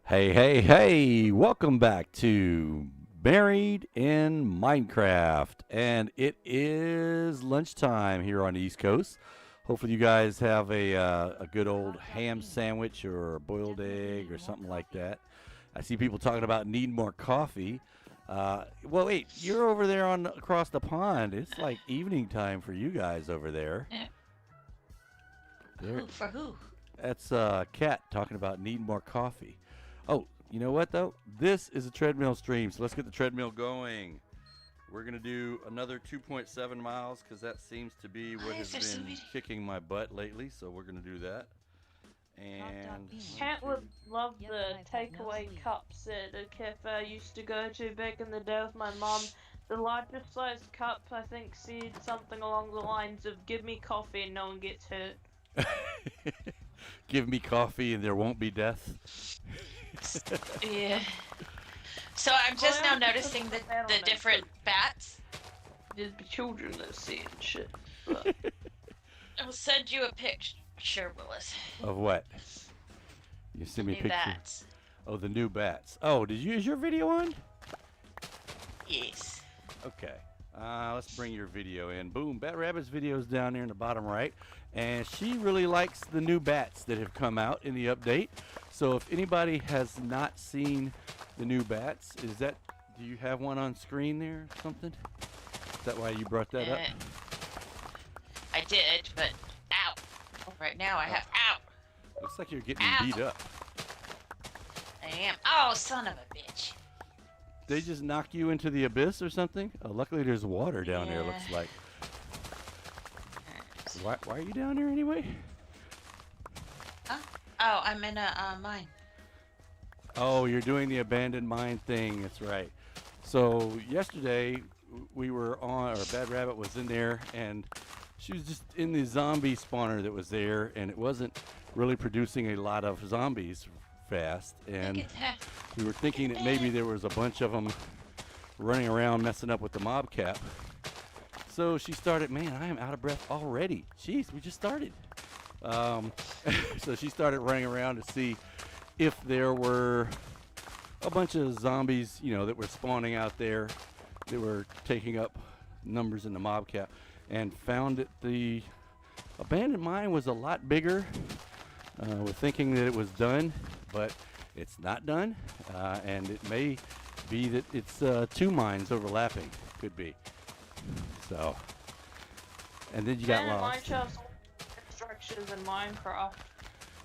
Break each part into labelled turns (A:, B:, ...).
A: Hey, hey, hey, welcome back to Married in Minecraft. And it is lunchtime here on the East Coast. Hopefully, you guys have a good old ham sandwich or a boiled egg or something like that. I see people talking about needing more coffee. Well, wait, you're over there on across the pond. It's like evening time for you guys over there. There,
B: Who for who?
A: that's Kat talking about needing more coffee. Oh, you know what though? This is a treadmill stream, so let's get the treadmill going. We're gonna do another 2.7 miles because that seems to be what
B: Why
A: has
B: is there so
A: been
B: many?
A: kicking my butt lately. So we're gonna do that. And
C: Cat would love the takeaway cups at a cafe I used to go to back in the day with my mom. The largest size cup, I think, said something along the lines of "Give me coffee and no one gets hurt."
A: give me coffee and there won't be death.
B: Yeah. So I'm just now noticing the different bats.
C: There'd be children that see it and shit. But
B: I'll send you a picture, Willis.
A: Of what? You send me a
B: New
A: picture.
B: bats.
A: Oh, the new bats. Oh, is your video on?
B: Yes.
A: Okay. Let's bring your video in. Boom. Bat Rabbit's video is down there in the bottom right. And she really likes the new bats that have come out in the update. So if anybody has not seen the new bats, do you have one on screen there or something? Is that why you brought that up?
B: I did, but ow. Right now I have ow.
A: Looks like you're getting
B: Ow.
A: beat up.
B: I am. Oh, son of a bitch.
A: They just knock you into the abyss or something? Luckily there's water down there, looks like. Why are you down there anyway?
B: Huh? Oh, I'm in a mine.
A: Oh, you're doing the abandoned mine thing. That's right. So yesterday we were on, or Bad Rabbit was in there, and she was just in the zombie spawner that was there, and it wasn't really producing a lot of zombies fast. And
B: Look at that.
A: we were thinking that maybe there was a bunch of them running around messing up with the mob cap. So she started, man, I am out of breath already. Jeez, we just started. So she started running around to see if there were a bunch of zombies, that were spawning out there that were taking up numbers in the mob cap, and found that the abandoned mine was a lot bigger. We're thinking that it was done, but it's not done, and it may be that it's two mines overlapping. Could be. So, and then you got lost.
C: Mineshafts structures in Minecraft.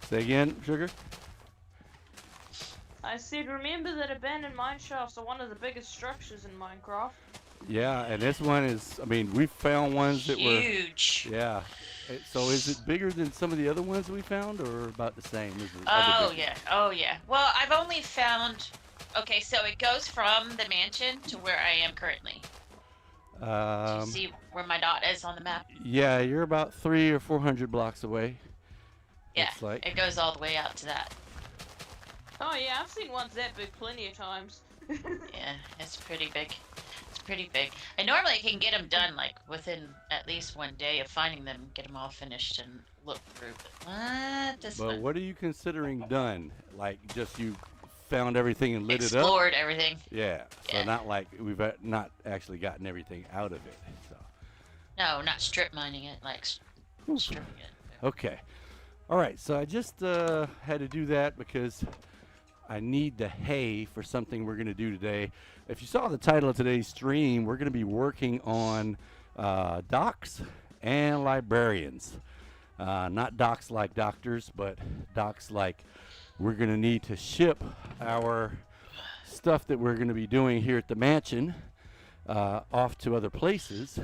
A: Say again, Sugar?
C: I said, remember that abandoned mineshafts are one of the biggest structures in Minecraft.
A: Yeah, and this one is, we found ones that were,
B: Huge.
A: yeah. So is it bigger than some of the other ones that we found, or about the same as the
B: Oh
A: other big
B: yeah. Oh yeah. Well, I've only found. Okay, so it goes from the mansion to where I am currently. Do you
A: ones?
B: see where my dot is on the map?
A: Yeah, you're about 300 or 400 blocks away.
B: Yeah.
A: Looks like.
B: It goes all the way out to that.
C: Oh yeah, I've seen ones that big plenty of times.
B: Yeah, it's pretty big. It's pretty big. I normally can get them done like within at least one day of finding them, get them all finished and look through. But what? This
A: But
B: one.
A: what are you considering done? Like just you found everything and lit it up?
B: Explored everything.
A: Yeah. So
B: Yeah.
A: not like we've not actually gotten everything out of it. So.
B: No, not strip mining it, like stripping it.
A: Okay. All right. So I just had to do that because I need the hay for something we're going to do today. If you saw the title of today's stream, we're going to be working on docs and librarians. Not docs like doctors, but docs like we're going to need to ship our stuff that we're going to be doing here at the mansion off to other places.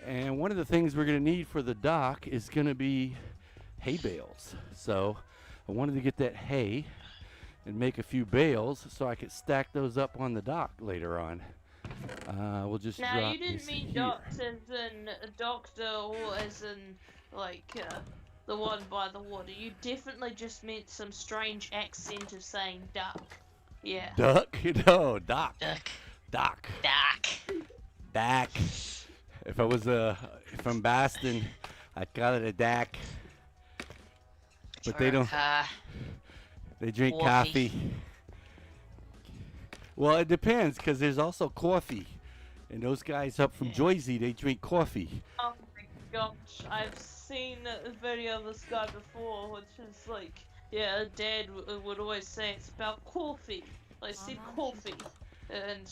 A: And one of the things we're going to need for the dock is going to be hay bales. So I wanted to get that hay and make a few bales so I could stack those up on the dock later on. We'll just
C: Now,
A: drop
C: you didn't
A: this
C: mean
A: here.
C: docs as in a doctor or as in, like, the one by the water. You definitely just meant some strange accent of saying duck. Yeah.
A: Duck? No, dock.
B: Duck.
A: Dock.
B: Doc.
A: Dock. If I was from Boston, I'd call it a dock. But they don't.
B: Or,
A: They drink
B: Coffee.
A: coffee. Well, it depends because there's also coffee, and those guys up from Jersey, they drink coffee.
C: Oh my gosh, I've seen a video of this guy before, which is like, yeah, Dad would always say it's about coffee. Like, see coffee, and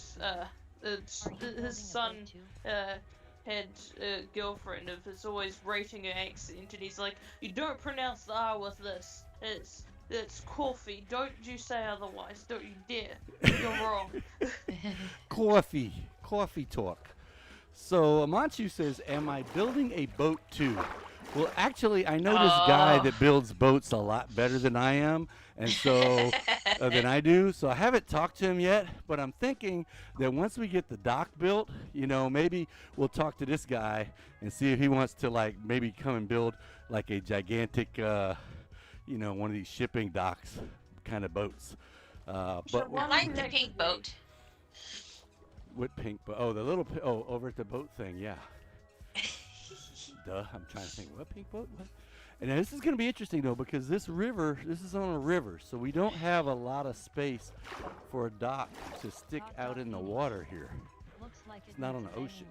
C: his son had a girlfriend of his always rating her accent, and he's like, you don't pronounce the R with this. It's coffee. Don't you say otherwise. Don't you dare. You're wrong.
A: Coffee talk. So Amanchu says, am I building a boat too? Well, actually, I know this guy that builds boats a lot better than I am, and so than I do. So I haven't talked to him yet, but I'm thinking that once we get the dock built, you know, maybe we'll talk to this guy and see if he wants to like maybe come and build like a gigantic, you know, one of these shipping docks kind of boats. But
B: I like the pink boat.
A: What pink boat? Oh, the little over at the boat thing, yeah. Duh, I'm trying to think. What pink boat? What? And now this is going to be interesting though, because this is on a river, so we don't have a lot of space for a dock to stick out in the water here. It's not on the ocean.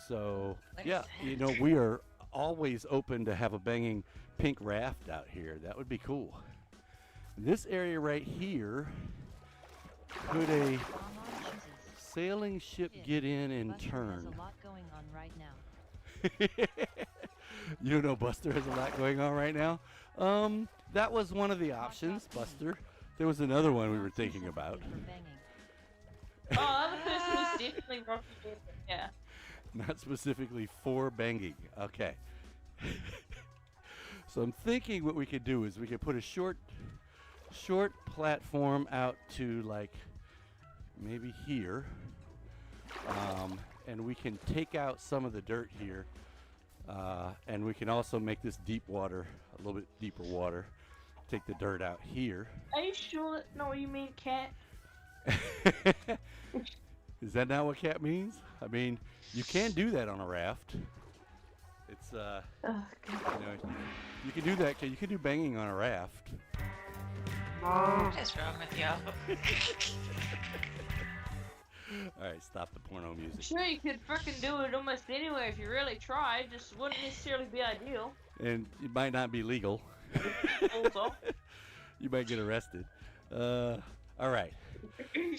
A: So yeah, you know, we are always open to have a banging pink raft out here. That would be cool. This area right here, could a sailing ship get in and turn?
D: There's a lot going on right now.
A: You know, Buster has a lot going on right now. That was one of the options, Buster. There was another one we were thinking about.
C: Oh, other person was definitely Rocky. Yeah.
A: Not specifically for banging. Okay. So I'm thinking what we could do is we could put a short platform out to like maybe here. And we can take out some of the dirt here, and we can also make this deep water, a little bit deeper water. Take the dirt out here.
C: Are you sure that's not what you mean, cat?
A: Is that not what cat means? I mean, you can do that on a raft. It's
C: Oh,
A: you know, you can do that. You can do banging on a raft.
B: What is wrong with y'all?
A: All right, stop the porno music.
C: Sure, you could frickin' do it almost anywhere if you really tried. Just wouldn't necessarily be ideal.
A: And it might not be legal.
C: Also.
A: You might get arrested. All right.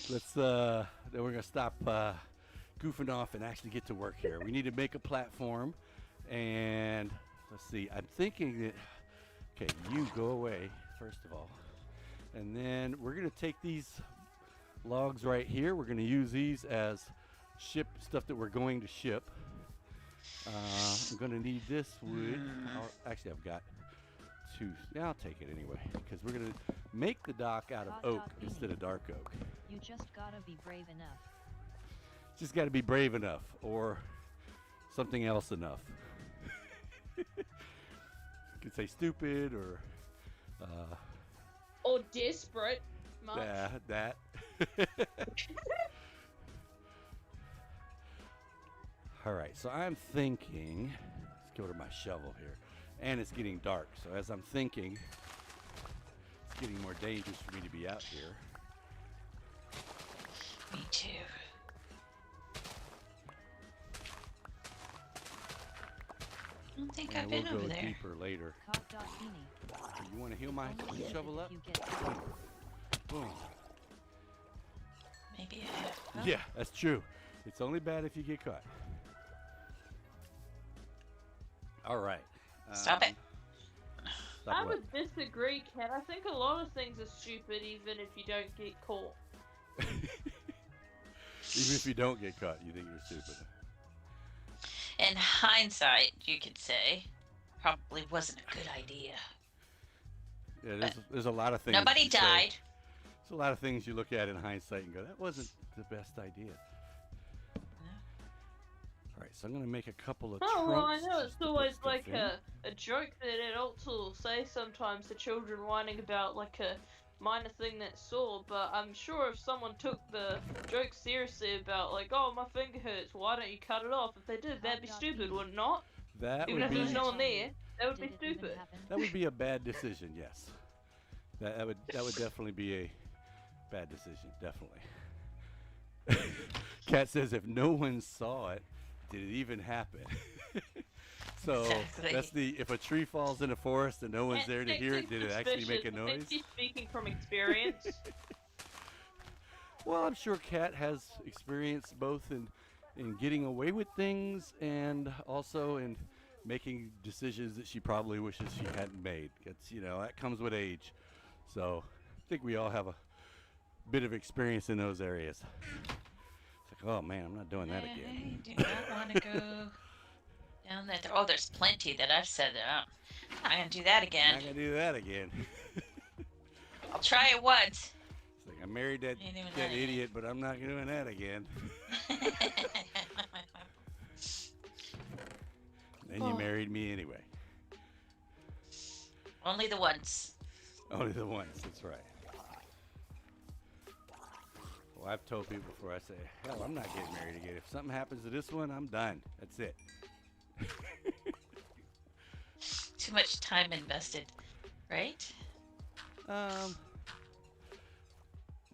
A: Let's. Then we're gonna stop goofing off and actually get to work here. We need to make a platform, and let's see. I'm thinking that. Okay, you go away first of all, and then we're gonna take these logs right here. We're going to use these as stuff that we're going to ship. I'm going to need this wood. Actually, I've got two. Yeah, I'll take it anyway, because we're going to make the dock out of oak instead of dark oak.
D: You just gotta be brave enough.
A: Just got to be brave enough, or something else enough. You could say stupid, or
C: desperate. Much.
A: yeah, that. All right, so I'm thinking, let's go to my shovel here, and it's getting dark, so as I'm thinking, it's getting more dangerous for me to be out here.
B: Me too. I don't think I've
A: And
B: been
A: we'll
B: over
A: go
B: there.
A: deeper later. You want to heal my shovel up? Boom.
B: Maybe I have. Oh.
A: Yeah, that's true. It's only bad if you get caught. All right.
B: Stop it.
A: Stop
C: I
A: what?
C: would disagree, Kat. I think a lot of things are stupid even if you don't get caught.
A: Even if you don't get caught, you think you're stupid.
B: In hindsight, you could say, probably wasn't a good idea.
A: Yeah, there's a lot of things.
B: Nobody
A: you say.
B: died.
A: There's a lot of things you look at in hindsight and go, that wasn't the best idea. All right, so I'm going to make a couple of
C: Oh, well, I
A: trunks
C: know
A: just
C: it's
A: to put
C: always
A: stuff
C: like
A: in.
C: a joke that adults will say sometimes to children whining about like a minor thing that's sore, but I'm sure if someone took the joke seriously about like, oh, my finger hurts, why don't you cut it off? If they did, that'd be stupid, would it not?
A: That
C: Even
A: would
C: if there's
A: be
C: no one there, that would be stupid.
A: that would be a bad decision. Yes, that would definitely be Bad decision, definitely. Kat says if no one saw it, did it even happen? So
B: Exactly.
A: that's if a tree falls in a forest and no one's there to hear it, did it actually make a
C: I
A: noise?
C: think she's speaking from experience.
A: Well, I'm sure Kat has experience both in getting away with things and also in making decisions that she probably wishes she hadn't made. It's, that comes with age. So I think we all have a bit of experience in those areas. It's like, oh man, I'm not doing that again.
B: I do not want to go down that. Oh, there's plenty that I've said that I'm not gonna do that
A: I'm
B: again.
A: not gonna do that again.
B: I'll try it once.
A: It's like I married that
B: Ain't doing that
A: idiot, but I'm not doing that again. Then you married me anyway.
B: Only the once.
A: Only the once, that's right. Well, I've told people before, I say, hell, I'm not getting married again. If something happens to this one, I'm done. That's it.
B: Too much time invested, right?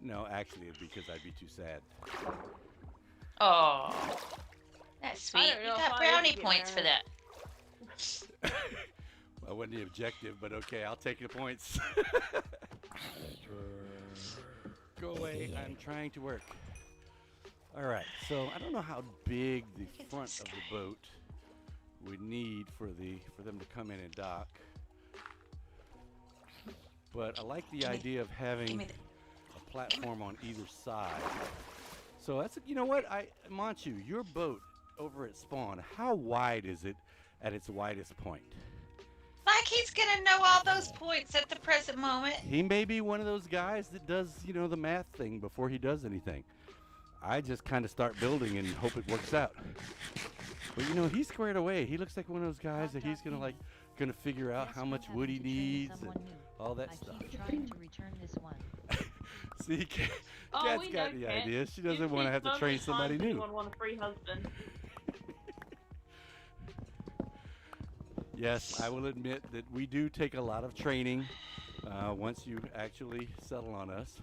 A: No, actually, it'd be because I'd be too sad.
B: Oh, that's sweet.
C: don't
B: You
C: know if
B: got
C: I
B: brownie
C: would get
B: points for
C: married.
B: that.
A: Well, I wasn't the objective, but okay, I'll take the points. Go away, I'm trying to work. All right, so I don't know how big the
B: Look at
A: front
B: this
A: of
B: guy.
A: the boat would need for them to come in and dock. But I like the
B: Gimme-
A: idea of
B: Give
A: having
B: me
A: a platform on either side. So that's, you know what, Manchu, your boat over at spawn, how wide is it at its widest point?
B: Like he's gonna know all those points at the present moment.
A: He may be one of those guys that does, the math thing before he does anything. I just kind of start building and hope it works out. But he's squared away. He looks like one of those guys that he's gonna figure out how much wood he needs and all that
D: I
A: stuff.
D: keep trying to return this one.
A: See,
C: Oh,
A: Kat's
C: we
A: got
C: know
A: the
C: Kat.
A: idea. She doesn't
C: She's
A: want to have to
C: only
A: train somebody
C: time
A: new.
C: anyone want a free husband.
A: Yes, I will admit that we do take a lot of training once you actually settle on us.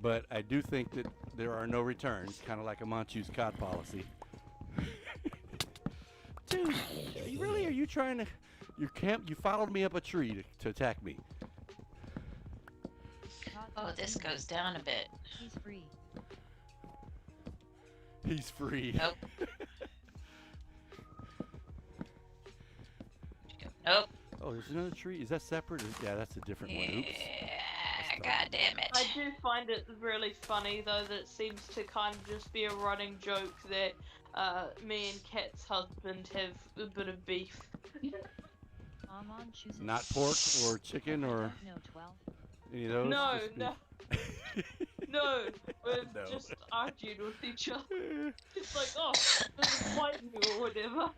A: But I do think that there are no returns, kind of like a Manchu's cod policy. Dude, are you trying to... You followed me up a tree to attack me.
B: Oh, this goes down a bit.
D: He's free.
A: He's free.
B: Nope. Nope.
A: Oh, there's another tree. Is that separate? Yeah, that's a different one. Oops.
B: Yeah, god damn it.
C: I do find it really funny though that it seems to kind of just be a running joke that me and Kat's husband have a bit of beef.
D: Amon chooses
A: Not pork or chicken or
D: No, 12.
A: any of those?
C: No,
A: Just
C: no,
A: beef?
C: no, we've
A: No.
C: just argued with each other. It's like, oh, doesn't like me or whatever.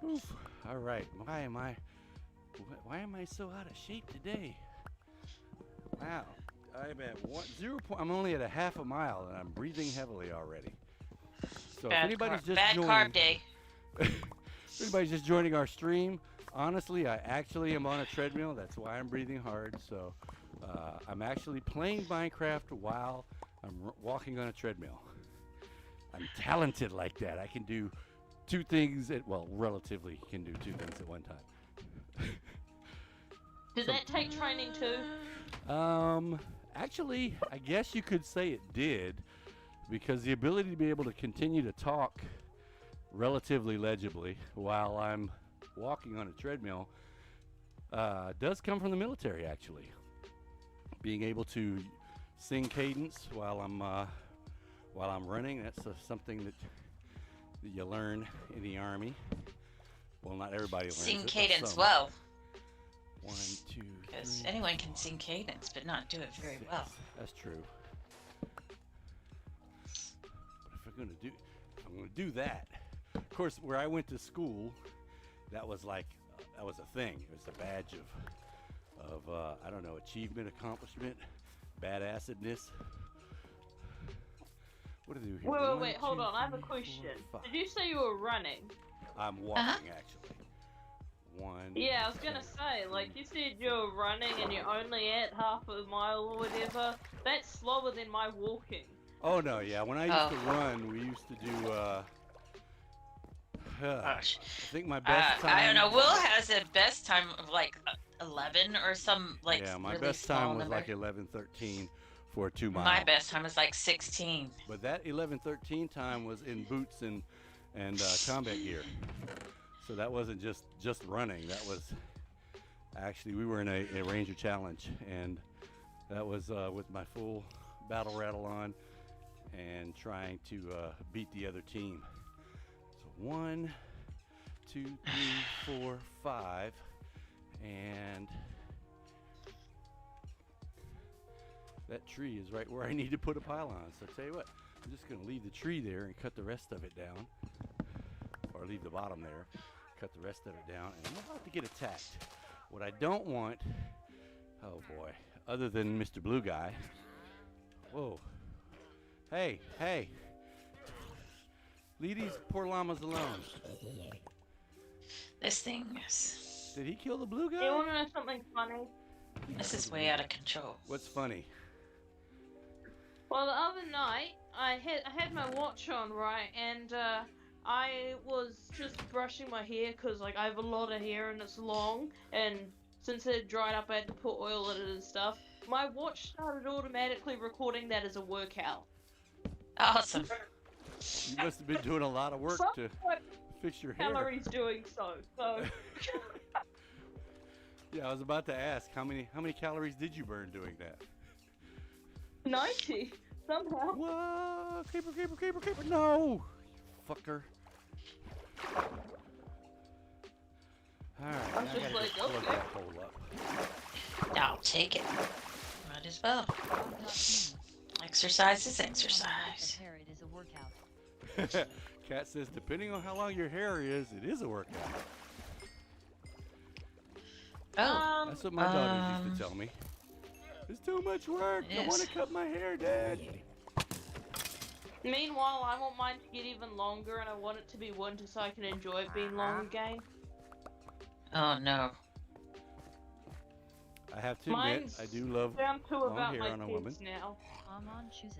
A: Oof. All right. Why am I so out of shape today? Wow. I'm at 0. I'm only at a half a mile and I'm breathing heavily already. So if anybody's just
B: bad
A: joining,
B: carb day.
A: if anybody's just joining our stream, honestly, I actually am on a treadmill. That's why I'm breathing hard. So I'm actually playing Minecraft while I'm walking on a treadmill. I'm talented like that. I can do two things relatively can do two things at one time.
C: Did that take training too?
A: Actually, I guess you could say it did, because the ability to be able to continue to talk relatively legibly while I'm walking on a treadmill does come from the military, actually. Being able to sing cadence while I'm running, that's something that you learn in the Army. Well, not everybody learns
B: Sing
A: it, but
B: cadence
A: some.
B: well.
A: 1, 2,
B: Because
A: 3,
B: anyone can sing cadence, but not do it very
A: 6.
B: well.
A: That's true. But if I'm gonna do that. Of course, where I went to school, that was a thing. It was a badge of I don't know, achievement, accomplishment, badassedness. What do they do here?
C: Wait,
A: 1,
C: hold
A: 2,
C: on, I have a
A: 3, 4,
C: question.
A: 5.
C: Did you say you were running?
A: I'm walking actually. 1.
C: Yeah, I was gonna say, like, you said you're running and you're only at half a mile or whatever. That's slower than my walking.
A: Oh no, yeah. When I used to run, we used to do. I
B: Gosh.
A: think my best time.
B: I don't know. Will has a best time of like 11 or some like
A: Yeah, my
B: really
A: best
B: small
A: time was
B: number.
A: like 11:13 for a 2 mile.
B: My best time was like 16.
A: But that 11:13 time was in boots and combat gear. So that wasn't just running. That was actually, we were in a Ranger Challenge, and that was with my full battle rattle on and trying to beat the other team. So 1, 2, 3, 4, 5, and that tree is right where I need to put a pylon. So I tell you what, I'm just going to leave the tree there and cut the rest of it down, or leave the bottom there, cut the rest of it down, and I'm about to get attacked. What I don't want, oh boy, other than Mr. Blue Guy. Whoa. Hey, hey. Leave these poor llamas alone.
B: This thing is.
A: Did he kill the blue
C: You
A: guy?
C: wanna know something funny?
B: This is way out of control.
A: What's funny?
C: Well, the other night, I had my watch on, right, and I was just brushing my hair because, like, I have a lot of hair and it's long, and since it dried up, I had to put oil in it and stuff. My watch started automatically recording that as a workout.
B: Awesome.
A: You must have been doing a lot of work to fix your hair.
C: Calories doing so.
A: Yeah, I was about to ask, how many calories did you burn doing that?
C: 90 somehow.
A: Whoa, creeper, no, you fucker. Alright,
C: I was
A: now I
C: just
A: gotta
C: like,
A: plug
C: okay.
A: that hole up.
B: I'll take it. Might as well. Exercise is exercise.
D: Hair, it is a workout.
A: Kat says, depending on how long your hair is, it is a workout.
B: Oh,
A: That's what my daughter used to tell me. It's too much work.
B: It
A: I want
B: is.
A: to cut my hair, Dad.
C: Meanwhile, I want mine to get even longer, and I want it to be winter so I can enjoy it being long again.
B: oh no.
A: I have to admit,
C: Mine's
A: I do love
C: down to
A: long
C: about
A: hair
C: my
A: on a
C: kids
A: woman.
C: now.
D: Amon chooses.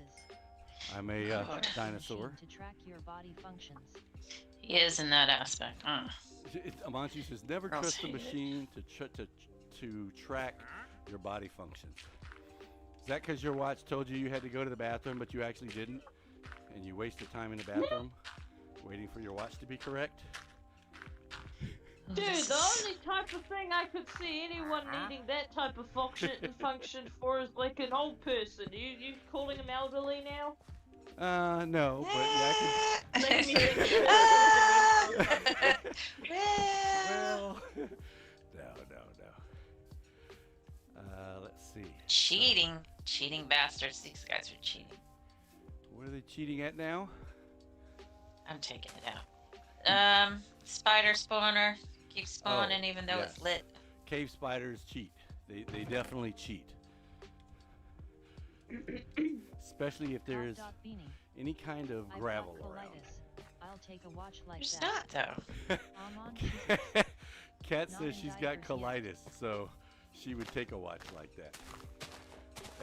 A: I'm a
B: God.
A: dinosaur.
D: Machine to track your body functions.
B: He is in that aspect.
A: Amanchi says, never
B: Girls
A: trust a
B: hate it.
A: machine to track your body functions. Is that because your watch told you had to go to the bathroom, but you actually didn't? And you wasted time in the bathroom waiting for your watch to be correct?
C: Dude, the only type of thing I could see anyone needing that type of function for is like an old person. You calling him elderly now?
A: No, but yeah, I
C: Make me think
B: Well,
A: could. Well, no. Let's see.
B: cheating bastards. These guys are cheating.
A: What are they cheating at now?
B: I'm taking it out. Spider spawner keeps spawning even though
A: yes.
B: it's lit.
A: Cave spiders cheat. They definitely cheat. Especially if there's
D: Dot Beanie.
A: any kind of
D: I've
A: gravel
D: got
A: around.
D: colitis. I'll take a watch like
B: There's
D: that.
B: not though.
D: Amon chooses.
A: Kat
D: Not
A: says
D: in
A: she's got
D: diapers yet.
A: colitis, so she would take a watch like that.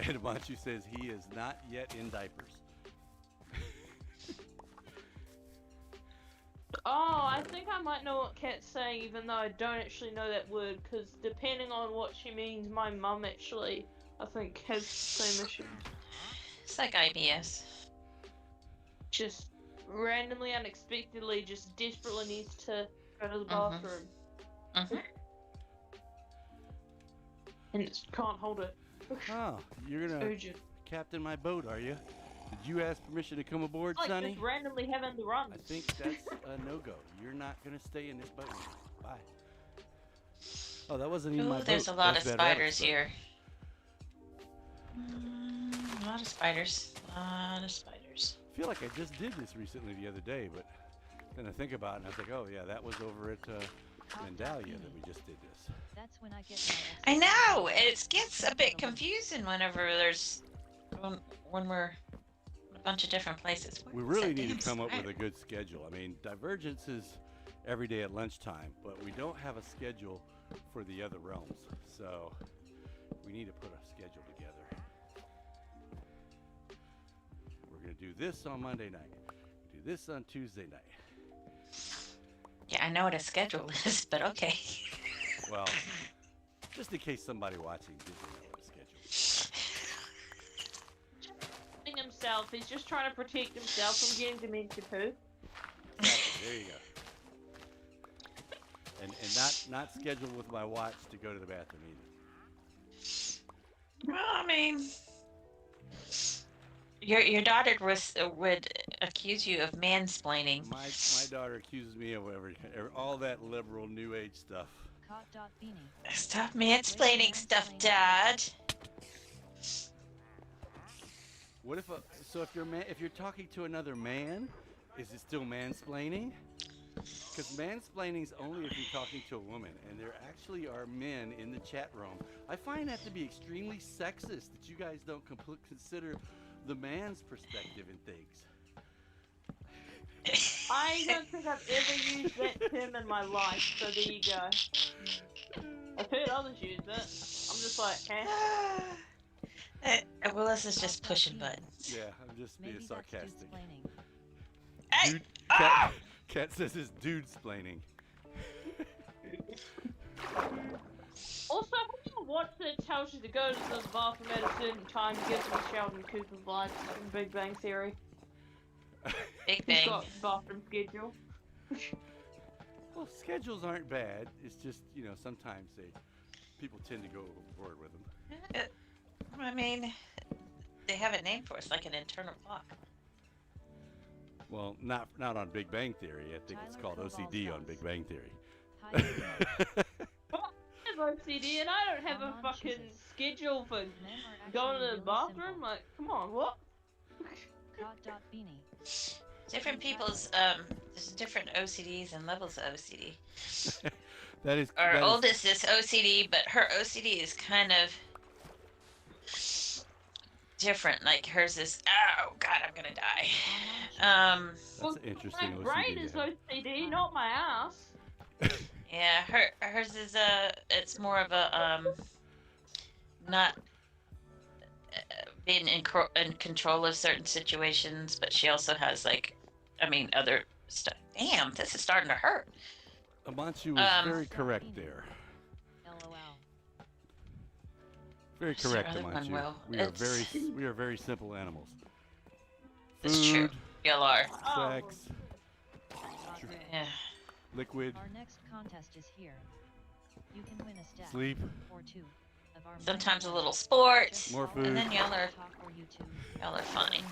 A: And Manchu says he is not yet in diapers.
C: Oh, I think I might know what Kat's saying, even though I don't actually know that word, because depending on what she means, my mum actually, I think, has the same issue.
B: It's like IBS.
C: Just randomly, unexpectedly, just desperately needs to go to the
B: Mhm.
C: bathroom.
B: Mhm.
C: And it can't hold it.
A: Oh, you're
C: It's
A: gonna
C: urgent.
A: captain my boat, are you? Did you ask permission to come aboard,
C: Like
A: Sonny?
C: just randomly having to run.
A: I think that's a no-go. You're not gonna stay in this boat. Bye. Oh, that wasn't even my
B: Ooh,
A: boat.
B: there's a lot of
A: That's Bad
B: spiders
A: Rabbit's boat.
B: here. A lot of spiders. A lot of spiders.
A: I feel like I just did this recently the other day, but then I think about it and I was like, oh yeah, that was over at Vandalia that we just did this.
D: That's when I get
B: I know! It gets a bit confusing whenever there's when we're in a bunch of different places.
A: We
B: Where's
A: really
B: that
A: need
B: damn
A: to come up with
B: spider?
A: a good schedule. I mean, Divergence is every day at lunchtime, but we don't have a schedule for the other realms. So we need to put a schedule together. We're going to do this on Monday night, do this on Tuesday night.
B: Yeah, I know what a schedule is, but okay.
A: Well, just in case somebody watching doesn't know what a schedule is.
C: Himself, he's just trying to protect himself from getting dementia poo.
A: Exactly, there you go. And not scheduled with my watch to go to the bathroom either.
B: Well, I mean, your daughter would accuse you of mansplaining.
A: My daughter accuses me of all that liberal New Age stuff.
B: Stop mansplaining stuff, Dad.
A: What if if you're talking to another man, is it still mansplaining? Because mansplaining's only if you're talking to a woman, and there actually are men in the chat room. I find that to be extremely sexist that you guys don't consider the man's perspective in things.
C: I don't think I've ever used that term in my life, so there you go. I've heard others use it. I'm just like,
B: Willis is just pushing buttons.
A: Yeah, I'm just being sarcastic.
B: Hey!
A: Dude, Cat says it's dude-splaining.
C: Also, when you watch that tells you to go to the bathroom at a certain time, gives me Sheldon Cooper's lines from Big Bang Theory.
B: Big
C: He's
B: Bang.
C: got bathroom schedule.
A: Well, schedules aren't bad. It's just, sometimes people tend to go overboard with them.
B: I mean, they have a name for it. It's like an internal clock.
A: Well, not on Big Bang Theory. I think it's called OCD on Big Bang Theory.
C: Well, I have OCD and I don't have a fucking schedule for going to the bathroom. Like, come on, what?
B: Different people's, there's different OCDs and levels of OCD. Our oldest is OCD, but her OCD is kind of different. Like hers is, oh god, I'm gonna die.
A: That's interesting.
C: My brain is OCD, not my ass.
B: Yeah, hers is it's more of a not being in control of certain situations, but she also has other stuff. Damn, this is starting to hurt.
A: Amanchu was very correct there. Very correct, Amanchu. We are very simple animals.
B: It's true. Y'all are.
A: Sex.
B: Yeah.
A: Liquid.
D: Our next contest is here. You can win a stack
A: Sleep.
D: or two of our
B: Sometimes a little sport.
A: More food.
B: And then y'all are fine.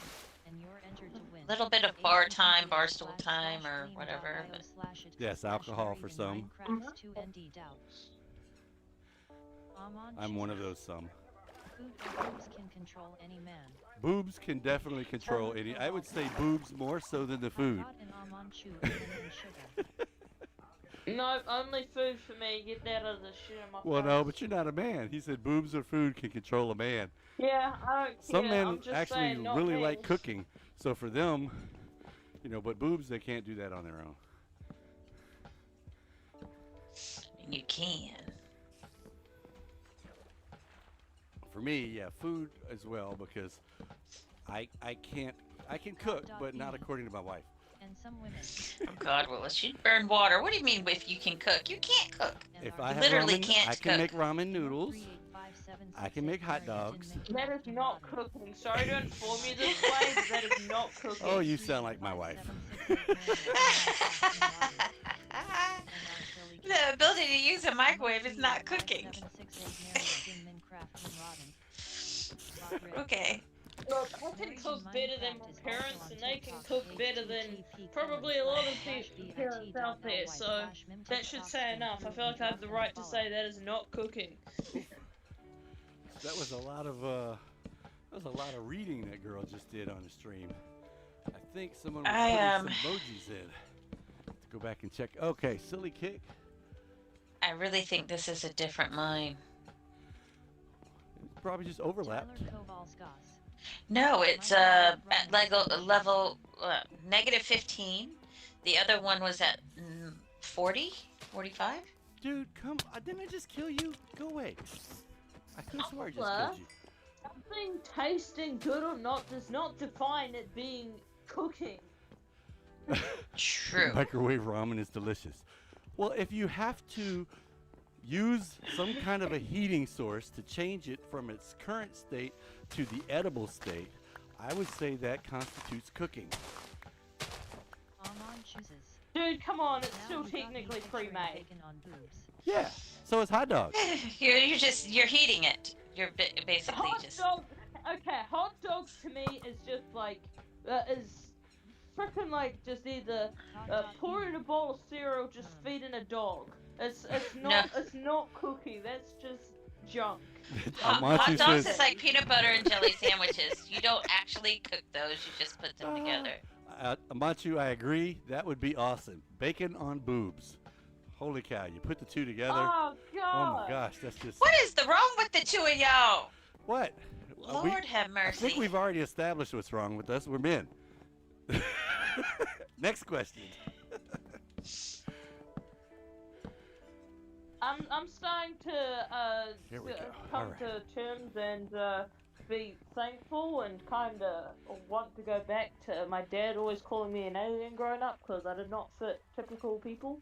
D: And you're entered to win.
B: A little bit of bar time, barstool time, or whatever. But
A: Yes, alcohol for some. I'm one of those some.
D: Food or boobs can control any man.
A: Boobs can definitely control any. I would say boobs more so than the food.
D: Hot and almond chew and then sugar.
C: No, only food for me. Get that out of the shit in my
A: Well,
C: face.
A: no, but you're not a man. He said boobs or food can control a man.
C: Yeah, I don't care.
A: Some men
C: I'm just
A: actually
C: saying, not
A: really
C: me.
A: like cooking. So for them, but boobs, they can't do that on their own.
B: you can.
A: For me, yeah, food as well, because I can cook, but not according to my wife.
D: And some women.
B: Oh God, Willis, you burn water. What do you mean if you can cook? You can't cook.
A: If I have
B: literally
A: ramen,
B: can't
A: I can
B: cook.
A: make ramen noodles. I can make hot dogs.
C: That is not cooking. Sorry to inform you this way, but that is not cooking.
A: Oh, you sound like my wife.
B: The ability to use a microwave is not cooking. Okay.
C: Look, I can cook better than my parents, and they can cook better than probably a lot of the parents out there, so that should say enough. I feel like I have the right to say that is not cooking.
A: That was a lot of reading that girl just did on the stream. I think someone was putting some emojis in. Let's go back and check. Okay, silly kick.
B: I really think this is a different line.
A: It's probably just overlapped.
B: No, it's at level -15. The other one was at 40? 45?
A: Dude, come. Didn't I just kill you? Go away. I could swear I just
C: Oliver?
A: killed you.
C: Something tasting good or not does not define it being cooking.
B: True.
A: Microwave ramen is delicious. Well, if you have to use some kind of a heating source to change it from its current state to the edible state, I would say that constitutes cooking.
D: Armand chooses.
C: Dude, come on, it's
D: Now
C: still
D: you got me
C: technically
D: picturing
C: pre-made.
D: bacon on boobs.
A: Yeah. So it's hot dogs.
B: You're heating it. You're basically
C: Hot
B: just.
C: dog. Okay, hot dogs to me is just like is freaking like just either pour in a bowl of cereal, just feeding a dog. It's not cookie. That's just junk.
B: Hot
A: Amanchu
B: dogs
A: says,
B: is like peanut butter and jelly sandwiches. You don't actually cook those. You just put them together.
A: Amanchu, I agree. That would be awesome. Bacon on boobs. Holy cow! You put the two together.
C: Oh god.
A: Oh my gosh, that's just.
B: What is the wrong with the two of y'all?
A: What?
B: Lord have
A: I think
B: mercy.
A: we've already established what's wrong with us. We're men. Next question.
C: I'm starting to
A: Here we go.
C: come
A: Alright.
C: to terms and be thankful and kind of want to go back to my dad always calling me an alien growing up because I did not fit typical people.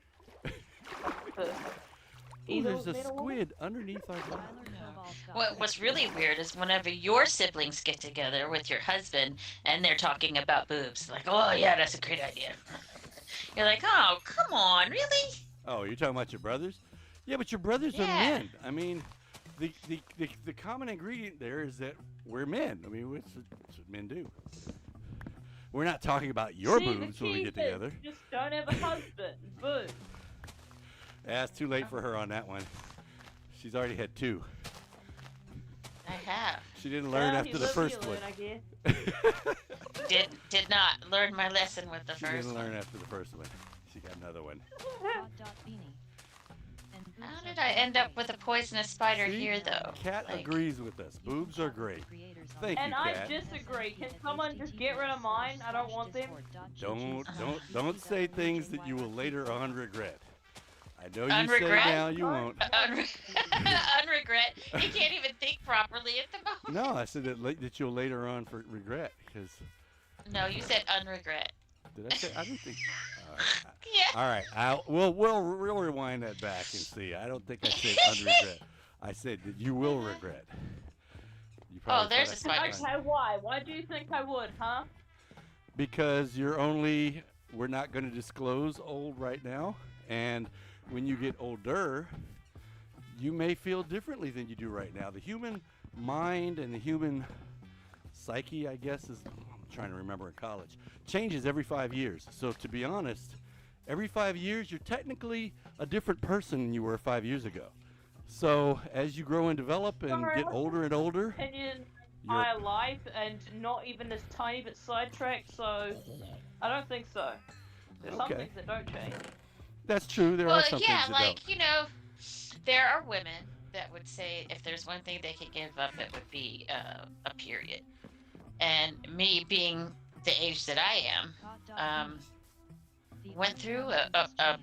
A: Ooh, there's a squid underneath our glass.
B: What's really weird is whenever your siblings get together with your husband and they're talking about boobs, like, oh yeah, that's a great idea. You're like, oh, come on, really?
A: Oh, you're talking about your brothers? Yeah, but your brothers are
B: Yeah.
A: men. I mean, the common ingredient there is that we're men. I mean, that's what men do. We're not talking about your
C: See,
A: boobs
C: the
A: when we
C: key
A: get
C: thing,
A: together.
C: Just don't have a husband. Boom.
A: Yeah, it's too late for her on that one. She's already had two.
B: I have.
A: She didn't learn
C: Well,
A: after
C: you
A: the
C: live,
A: first
C: you
A: one.
C: learn, I guess.
B: Did not learn my lesson with the
A: She
B: first
A: didn't
B: one.
A: learn after the first one. She got another one.
B: How did I end up with a poisonous spider
A: See?
B: here, though?
A: Cat
B: Like-
A: agrees with us. Boobs are great. Thank
C: And
A: you,
C: I
A: Cat.
C: disagree. Can someone just get rid of mine? I don't want them.
A: Don't say things that you will later on regret. I know you say
B: Unregret?
A: now you won't.
B: Unregret. He can't even think properly at the moment.
A: No, I said that you'll later on regret because
B: No, you said unregret.
A: did I say I don't think.
B: Yeah.
A: All right, we'll rewind that back and see. I don't think I said unregret. I said that you will regret. You probably
B: Oh, there's
A: thought
B: a spider.
A: I said
C: Okay, why? Why do you think I would, huh?
A: because we're not going to disclose old right now, and when you get older, you may feel differently than you do right now. The human mind and the human psyche, I guess, I'm trying to remember in college, changes every 5 years. So to be honest, every 5 years, you're technically a different person than you were 5 years ago. So as you grow and develop and get older and older,
C: Opinion,
A: you're,
C: my life, and not even this tiny bit sidetracked, so I don't think so. There's some
A: Okay.
C: things that don't change.
A: that's true. There are
B: Well,
A: some
B: yeah,
A: things that
B: like, you know, there are women that would say if there's one thing they could give up, it would be a period. And me being the age that I am, went through a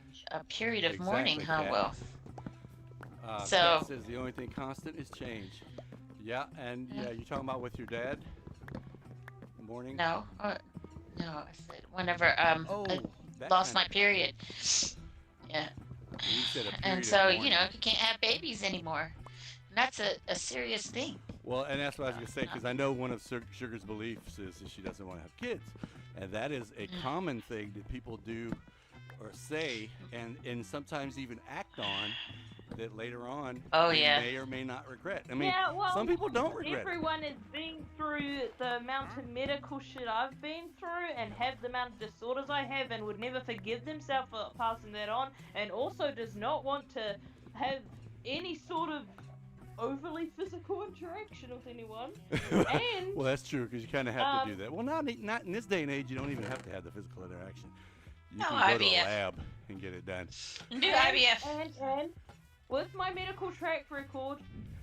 B: period of mourning,
A: Exactly,
B: huh?
A: Kat.
B: Well,
A: Kat
B: so-
A: says the only thing constant is change. Yeah, and
B: Yeah.
A: yeah, you're talking about with your dad? Morning?
B: no. No, I said whenever
A: Oh,
B: I
A: that
B: lost my
A: kind
B: period. Yeah.
A: you said a period
B: And
A: of
B: so, you
A: mourning.
B: know, you can't have babies anymore. And that's a serious thing.
A: Well, and that's what I was going to say, because I know one of Sugar's beliefs is that she doesn't want to have kids. And that is a common thing that people do or say and sometimes even act on that later on
B: Oh,
A: they
B: yeah.
A: may or may not regret. I mean,
C: yeah, well,
A: some people don't regret it.
C: everyone has been through the amount of medical shit I've been through and have the amount of disorders I have and would never forgive themselves for passing that on, and also does not want to have any sort of overly physical interaction with anyone. And
A: Well, that's true, because you kind of have to do that. Well, not in this day and age, you don't even have to have the physical interaction. You
B: No,
A: can go to a
B: IVF.
A: lab and get it done.
B: Do IVF.
C: And with my medical track record,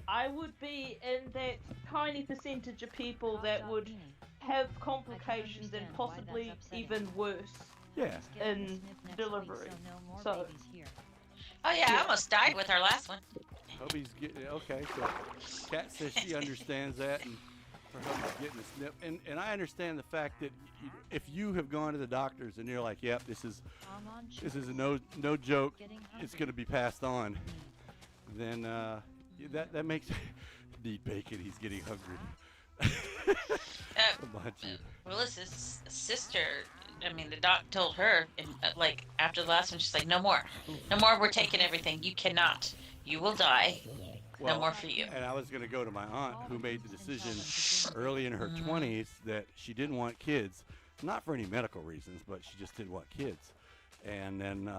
C: I would be in that tiny percentage of people that would have complications and possibly even worse
A: Yeah.
D: Hubby's getting a
C: in
D: sniff next week,
C: delivery.
D: so no more
C: So-
D: babies here.
B: Oh yeah, I almost died with our last one.
A: Hubby's getting okay. So, Kat says she understands that, and her hubby's getting a snip. And I understand the fact that if you have gone to the doctors and you're like, "Yep, this is a no joke. It's going to be passed on," then that makes need bacon. He's getting hungry. About you.
B: Willis's sister, I mean, the doc told her, and, like, after the last one, she's like, no more. No more, we're taking everything. You cannot. You will die.
A: Well,
B: No more for you.
A: And I was going to go to my aunt who made the decision early in her 20s that she didn't want kids, not for any medical reasons, but she just didn't want kids. And then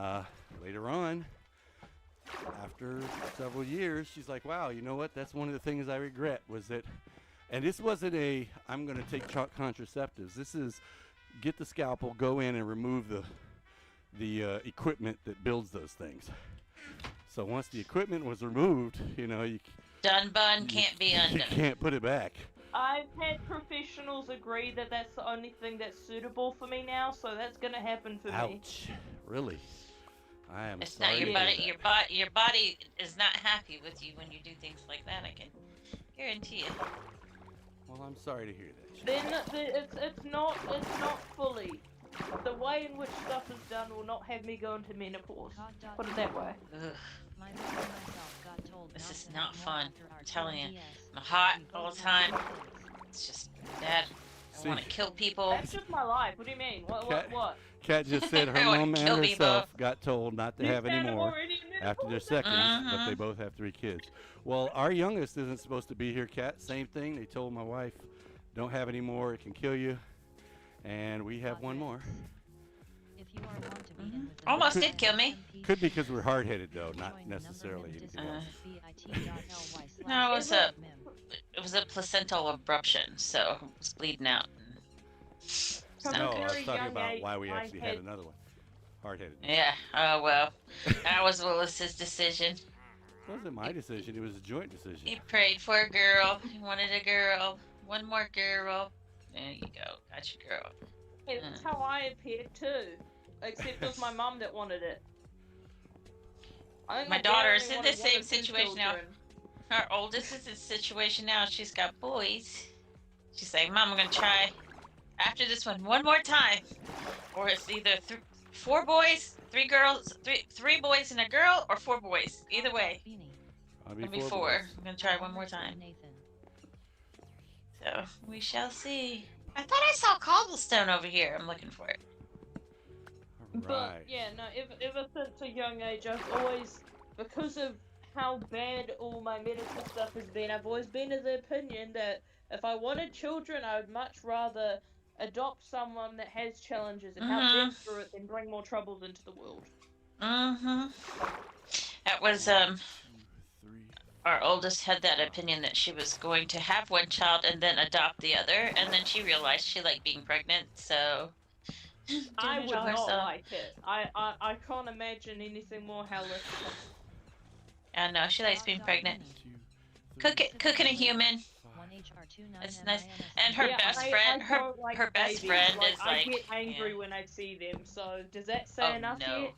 A: later on, after several years, she's like, wow, you know what? That's one of the things I regret was that, and this wasn't a, I'm going to take contraceptives. This is get the scalpel, go in and remove the equipment that builds those things. So once the equipment was removed, you know, you
B: Done bun can't be
A: you
B: undone.
A: can't put it back.
C: I've had professionals agree that that's the only thing that's suitable for me now, so that's gonna happen for me.
A: Ouch! Really? I am
B: It's
A: sorry
B: not
A: to
B: your
A: hear
B: body.
A: that.
B: Your body is not happy with you when you do things like that. I can guarantee it.
A: Well, I'm sorry to hear that.
C: Then it's not fully. The way in which stuff is done will not have me go into menopause. Put it that way.
B: Ugh,
D: My mother and myself got told
B: This
D: not
B: is
D: to
B: not
D: have more
B: fun.
D: after our
B: I'm telling you.
D: 20s.
B: I'm hot
D: We
B: all
D: both
B: the
D: have
B: time.
D: kids.
B: It's just bad. I
A: See.
B: want to kill people.
C: That's just my life. What do you mean? What?
A: Kat just said her
B: I wanna
A: mom and
B: kill people.
A: herself got told not to
C: You
A: have
C: said
A: any
C: I'm
A: more
C: already in
A: after their
C: menopause?
A: seconds, but they
B: Mhm.
A: both have 3 kids. Well, our youngest isn't supposed to be here, Kat. Same thing. They told my wife, don't have any more. It can kill you. And we have one more.
D: If you are want to be in with the
B: Almost
D: Librarians
B: did kill me.
D: MP,
A: Could be because we're hard-headed, though,
D: join
A: not
D: the number
A: necessarily
D: mem
A: anything
B: Uh,
A: else.
D: bit.ly/.
B: No, it was a-
D: mem.
B: It was a placental abruption, so it was bleeding out.
C: From
A: No,
C: a
A: I was
C: very
A: talking
C: young
A: about
C: age,
A: why we
C: I
A: actually had another one. Hard-headed.
B: Yeah. Oh well. That was Willis's decision.
A: It wasn't my decision. It was a joint decision.
B: He prayed for a girl. He wanted a girl. One more girl. There you go. Got your girl.
C: Hey, that's how I appeared too. Except it was my mum that wanted it. I think
B: My
C: dad
B: daughter's
C: only
B: in
C: wanted
B: the
C: one
B: same
C: or two
B: situation now.
C: children.
B: Our oldest is in a situation now. She's got boys. She's like, Mom, I'm gonna try after this one more time, or it's either 4 boys, 3 girls, three boys and a girl, or 4 boys. Either way,
A: I'll
B: it'll be
A: four
B: 4.
A: boys.
B: I'm gonna try one more time.
D: Nathan.
B: So we shall see. I thought I saw cobblestone over here. I'm looking for it.
C: But
A: Right.
C: yeah, no, ever since a young age, I've always, because of how bad all my medical stuff has been, I've always been of the opinion that if I wanted children, I would much rather adopt someone that has challenges and help them through it than bring more troubles into the world.
B: Mm-hmm. That was
A: 1, 2, 3.
B: our oldest had that opinion that she was going to have one child and then adopt the other, and then she realized she liked being pregnant, so
C: I
B: did
C: would
B: it all
C: not
B: herself.
C: like it. I can't imagine anything more hellish.
B: I know she likes being pregnant.
A: 1, 2, 3,
B: Cooking a human.
D: 1HR29
B: It's nice. And her
C: Yeah,
B: best
C: I
B: friend,
C: don't like
B: her best
C: babies.
B: friend
C: Like,
B: is
C: I
B: like,
C: get angry
B: yeah.
C: when I see them. So does that say
B: Oh
C: enough
B: no.
C: yet?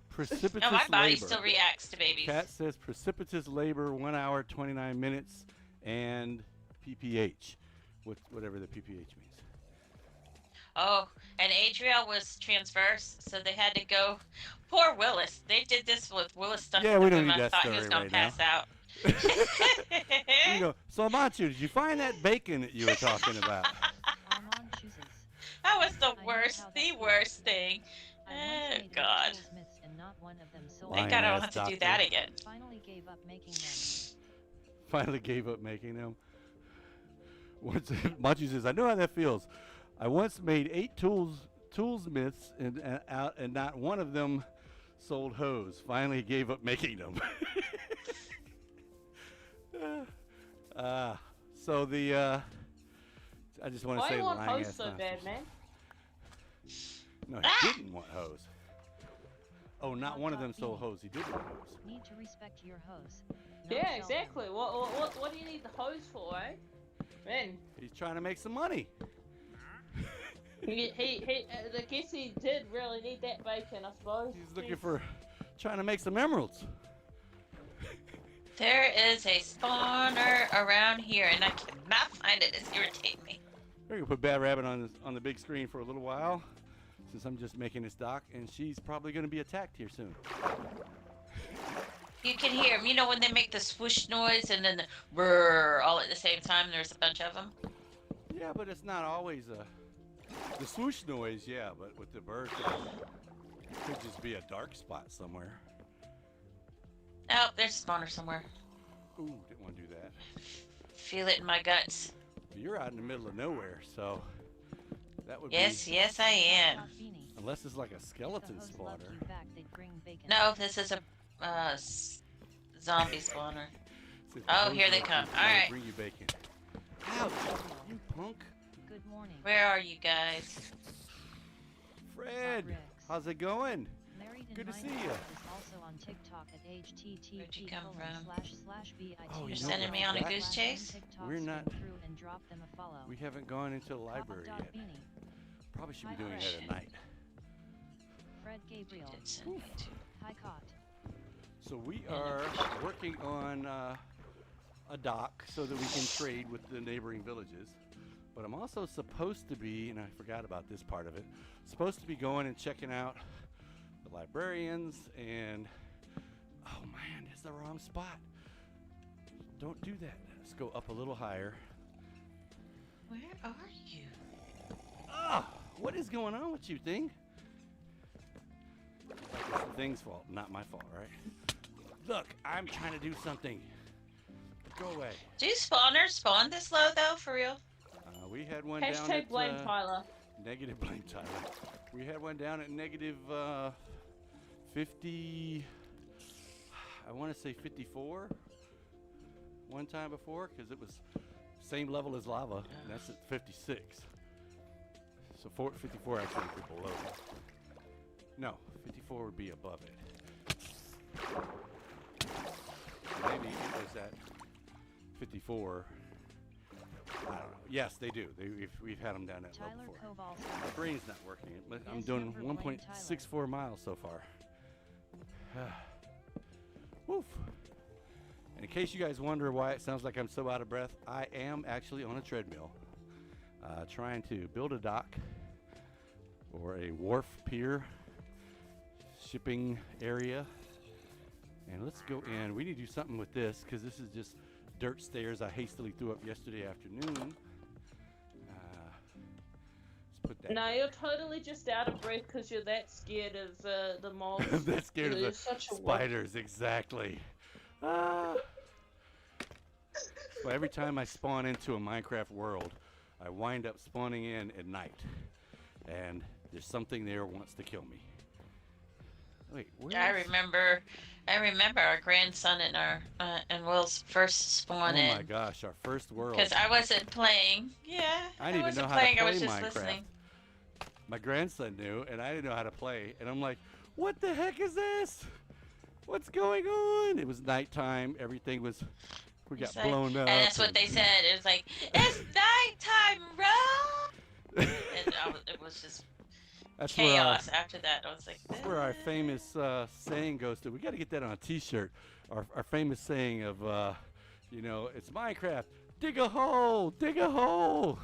A: Precipitous
B: No, my body
A: labor.
B: still reacts to babies.
A: Kat says precipitous labor, 1 hour, 29 minutes, and PPH, whatever the PPH means.
B: Oh, and Adriel was transverse, so they had to go. Poor Willis. They did this with Willis stuck
A: Yeah,
B: in
A: we
B: the
A: don't
B: room.
A: need
B: I
A: that
B: thought he was
A: story
B: gonna
A: right now.
B: pass out.
A: You go. So Amanchu, did you find that bacon that you were talking about?
D: Armand chooses.
B: That was the
D: I know
B: worst,
D: how that
B: the
D: feels.
B: worst thing.
D: I once
B: Oh
D: made
B: God.
D: goldsmiths and not one of them sold.
B: Thank
A: Lying
B: God I don't
A: ass
B: have to do
A: doctor.
B: that again.
D: Finally gave up making them.
A: Finally gave up making them. Once Machu says, I know how that feels. I once made 8 toolsmiths and not one of them sold hose. Finally gave up making them. So the I just want to
C: Why do
A: say
C: you want
A: lying
C: hoes
A: ass
C: so
A: nonsense.
C: bad, man?
A: No, he
B: Ah!
A: didn't want hose. Oh, not one of them sold hose. He did want hose.
D: Need to respect your hose. No
C: Yeah,
D: sell
C: exactly.
D: them.
C: What do you need the hose for, eh? Man,
A: He's trying to make some money.
C: I guess he did really need that bacon, I suppose.
A: He's looking
C: Jeez.
A: for, trying to make some emeralds.
B: There is a spawner around here, and I cannot find it. It's irritating me.
A: We're gonna put Bad Rabbit on the big screen for a little while, since I'm just making this dock, and she's probably gonna be attacked here soon.
B: You can hear them. You know when they make the swoosh noise and then the brrr all at the same time? There's a bunch of them.
A: Yeah, but it's not always the swoosh noise. Yeah, but with the birds, it could just be a dark spot somewhere.
B: Oh, there's a spawner somewhere.
A: Ooh, didn't want to do that.
B: Feel it in my guts.
A: You're out in the middle of nowhere, so that would
B: Yes,
A: be.
B: yes, I am.
A: Unless it's like a skeleton spawner.
B: No, this is a zombie spawner.
A: See if
B: Oh,
A: the
B: here
A: host
B: they
A: will
B: come.
A: try to
B: All right.
A: Bring you bacon. Ouch, you punk.
D: Good morning.
B: Where are you guys?
A: Fred, how's it going?
D: Married in
A: Good to see
D: Minecraft
A: ya.
D: is also on TikTok at
B: Where'd you come from?
D: http://bit.
A: Oh,
B: You're sending me on a goose chase?
A: We're not-
D: And drop them a follow.
A: We haven't gone into the library yet. Probably should be doing that at night.
D: Fred Gabriel.
B: Did send me to.
D: Hi caught.
A: So we are working on a dock so that we can trade with the neighboring villages. But I'm also supposed to be, and I forgot about this part of it, supposed to be going and checking out the librarians and, oh man, it's the wrong spot. Don't do that. Let's go up a little higher.
B: Where are you?
A: Ah, what is going on with you, thing? It's the thing's fault, not my fault, right? Look, I'm trying to do something. Go away.
B: Do spawners spawn this low though, for real?
A: We had one down
C: Hashtag
A: at
C: blame Tyler.
A: negative blame Tyler. We had one down at negative 50. I want to say 54. One time before, because it was same level as lava. And that's at 56. So 54 actually would be below it. No, 54 would be above it. Maybe it was at 54. I don't know. Yes, they do. We've had them down that low
D: Tyler
A: before.
D: Koval.
A: My brain's not working. I'm
D: Yes,
A: doing
D: never blame
A: 1.64 miles so far. Woof. And in case you guys wonder why it sounds like I'm so out of breath, I am actually on a treadmill trying to build a dock or a wharf pier shipping area. And let's go in. We need to do something with this because this is just dirt stairs I hastily threw up yesterday afternoon. Let's put that.
C: No, you're totally just out of breath because you're that scared of the mobs.
A: I'm that scared of
C: You're
A: the
C: such a
A: spiders, exactly. Ah. So every time I spawn into a Minecraft world, I wind up spawning in at night. And there's something there wants to kill me. Wait, where
B: I
A: is-
B: remember our grandson and our and Will's first spawn
A: Oh my
B: in.
A: gosh, our first world.
B: Because I wasn't playing. Yeah.
A: I didn't even know
B: wasn't
A: how to
B: playing, I
A: play
B: was just
A: Minecraft.
B: listening.
A: My grandson knew, and I didn't know how to play. And I'm like, what the heck is this? What's going on? It was nighttime. Everything was, we got
B: It's like-
A: blown up.
B: And that's what they said. It was like, it's nighttime, run! And it was just
A: That's where our,
B: chaos after that. I was like,
A: that's where our famous saying goes to. We got to get that on a T-shirt. Our famous saying of, you know, it's Minecraft. Dig a hole. Dig a hole.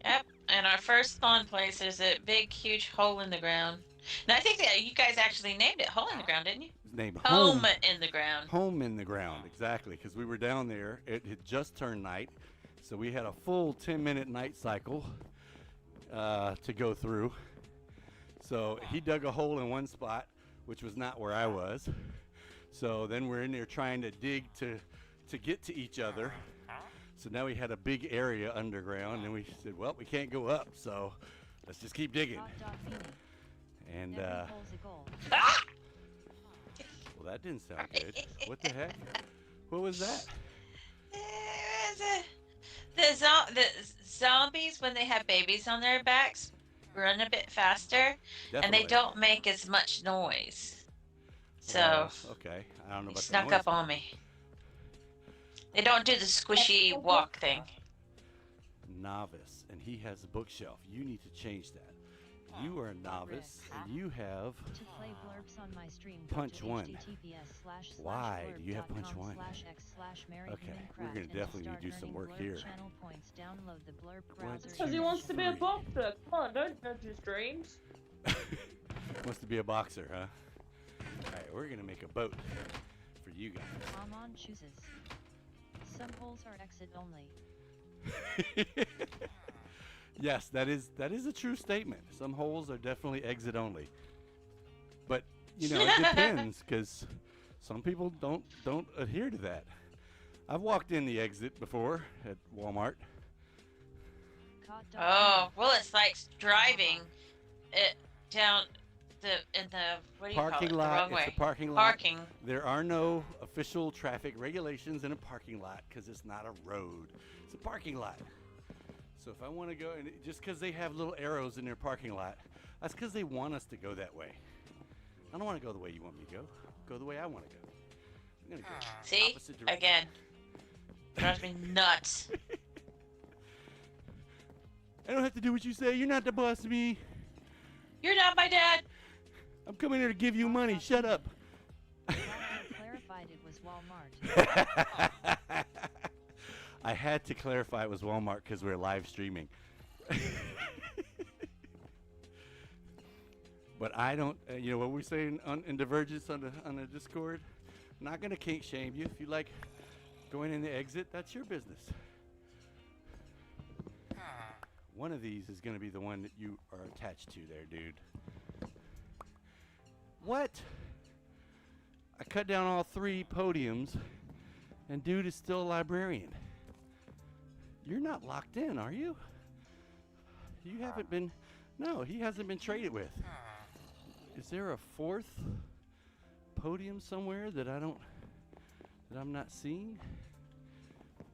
B: Yep. And our first spawn place is a big, huge hole in the ground. And I think that you guys actually named it Hole in the Ground, didn't you?
A: His name
B: Home in the ground.
A: Home in the ground, exactly, because we were down there. It had just turned night, so we had a full 10-minute night cycle to go through. So he dug a hole in one spot, which was not where I was. So then we're in there trying to dig to get to each other. So now we had a big area underground, and we said, well, we can't go up, so let's just keep digging. And
D: Every hole's a goal.
A: well, that didn't sound good. What the heck? What was that?
B: The zombies, when they have babies on their backs, run a bit faster, and they
A: Definitely.
B: don't make as much noise. So
A: Okay, I don't know
B: they
A: about
B: snuck
A: the noise.
B: up on me. They don't do the squishy walk thing.
A: novice, and he has a bookshelf. You need to change that. You are a novice, and you have
D: To play blurbs on my stream,
A: Punch
D: go to
A: one.
D: https://
A: Why do you have Punch one?
D: /x/Mary
A: Okay, we're
D: Humancraft
A: gonna
D: and
A: definitely
D: start
A: do some
D: earning
A: work
D: blurb
A: here.
D: Channel points. Download the blurb
A: One,
D: browser.
C: Because he
A: two,
C: wants to be a
A: three.
C: boxer. Come on, don't judge his dreams.
A: Wants to be a boxer, huh? All right, we're gonna make a boat for you guys.
D: Amon chooses. Some holes are exit only.
A: Yes, that is a true statement. Some holes are definitely exit only. But you know, it depends, because some people don't adhere to that. I've walked in the exit before at Walmart.
B: Oh, well, it's like driving it down what do you call it?
A: Parking
B: The
A: lot.
B: wrong way.
A: It's a parking lot.
B: Parking.
A: There are no official traffic regulations in a parking lot because it's not a road. It's a parking lot. So if I want to go, and just because they have little arrows in their parking lot, that's because they want us to go that way. I don't want to go the way you want me to go. Go the way I want to go. I'm gonna go
B: See?
A: opposite direction.
B: Again. Drives me nuts.
A: I don't have to do what you say. You're not the boss of me.
B: You're not my dad.
A: I'm coming here to give you money. Shut up.
D: Clarified it was Walmart.
A: I had to clarify it was Walmart because we're live streaming. But I don't, you know what we're saying in Divergence on the Discord? I'm not going to kink shame you. If you like going in the exit, that's your business. One of these is going to be the one that you are attached to there, dude. What? I cut down all 3 podiums, and dude is still a librarian. You're not locked in, are you? You haven't been... No, he hasn't been traded with. Is there a 4th podium somewhere that I'm not seeing?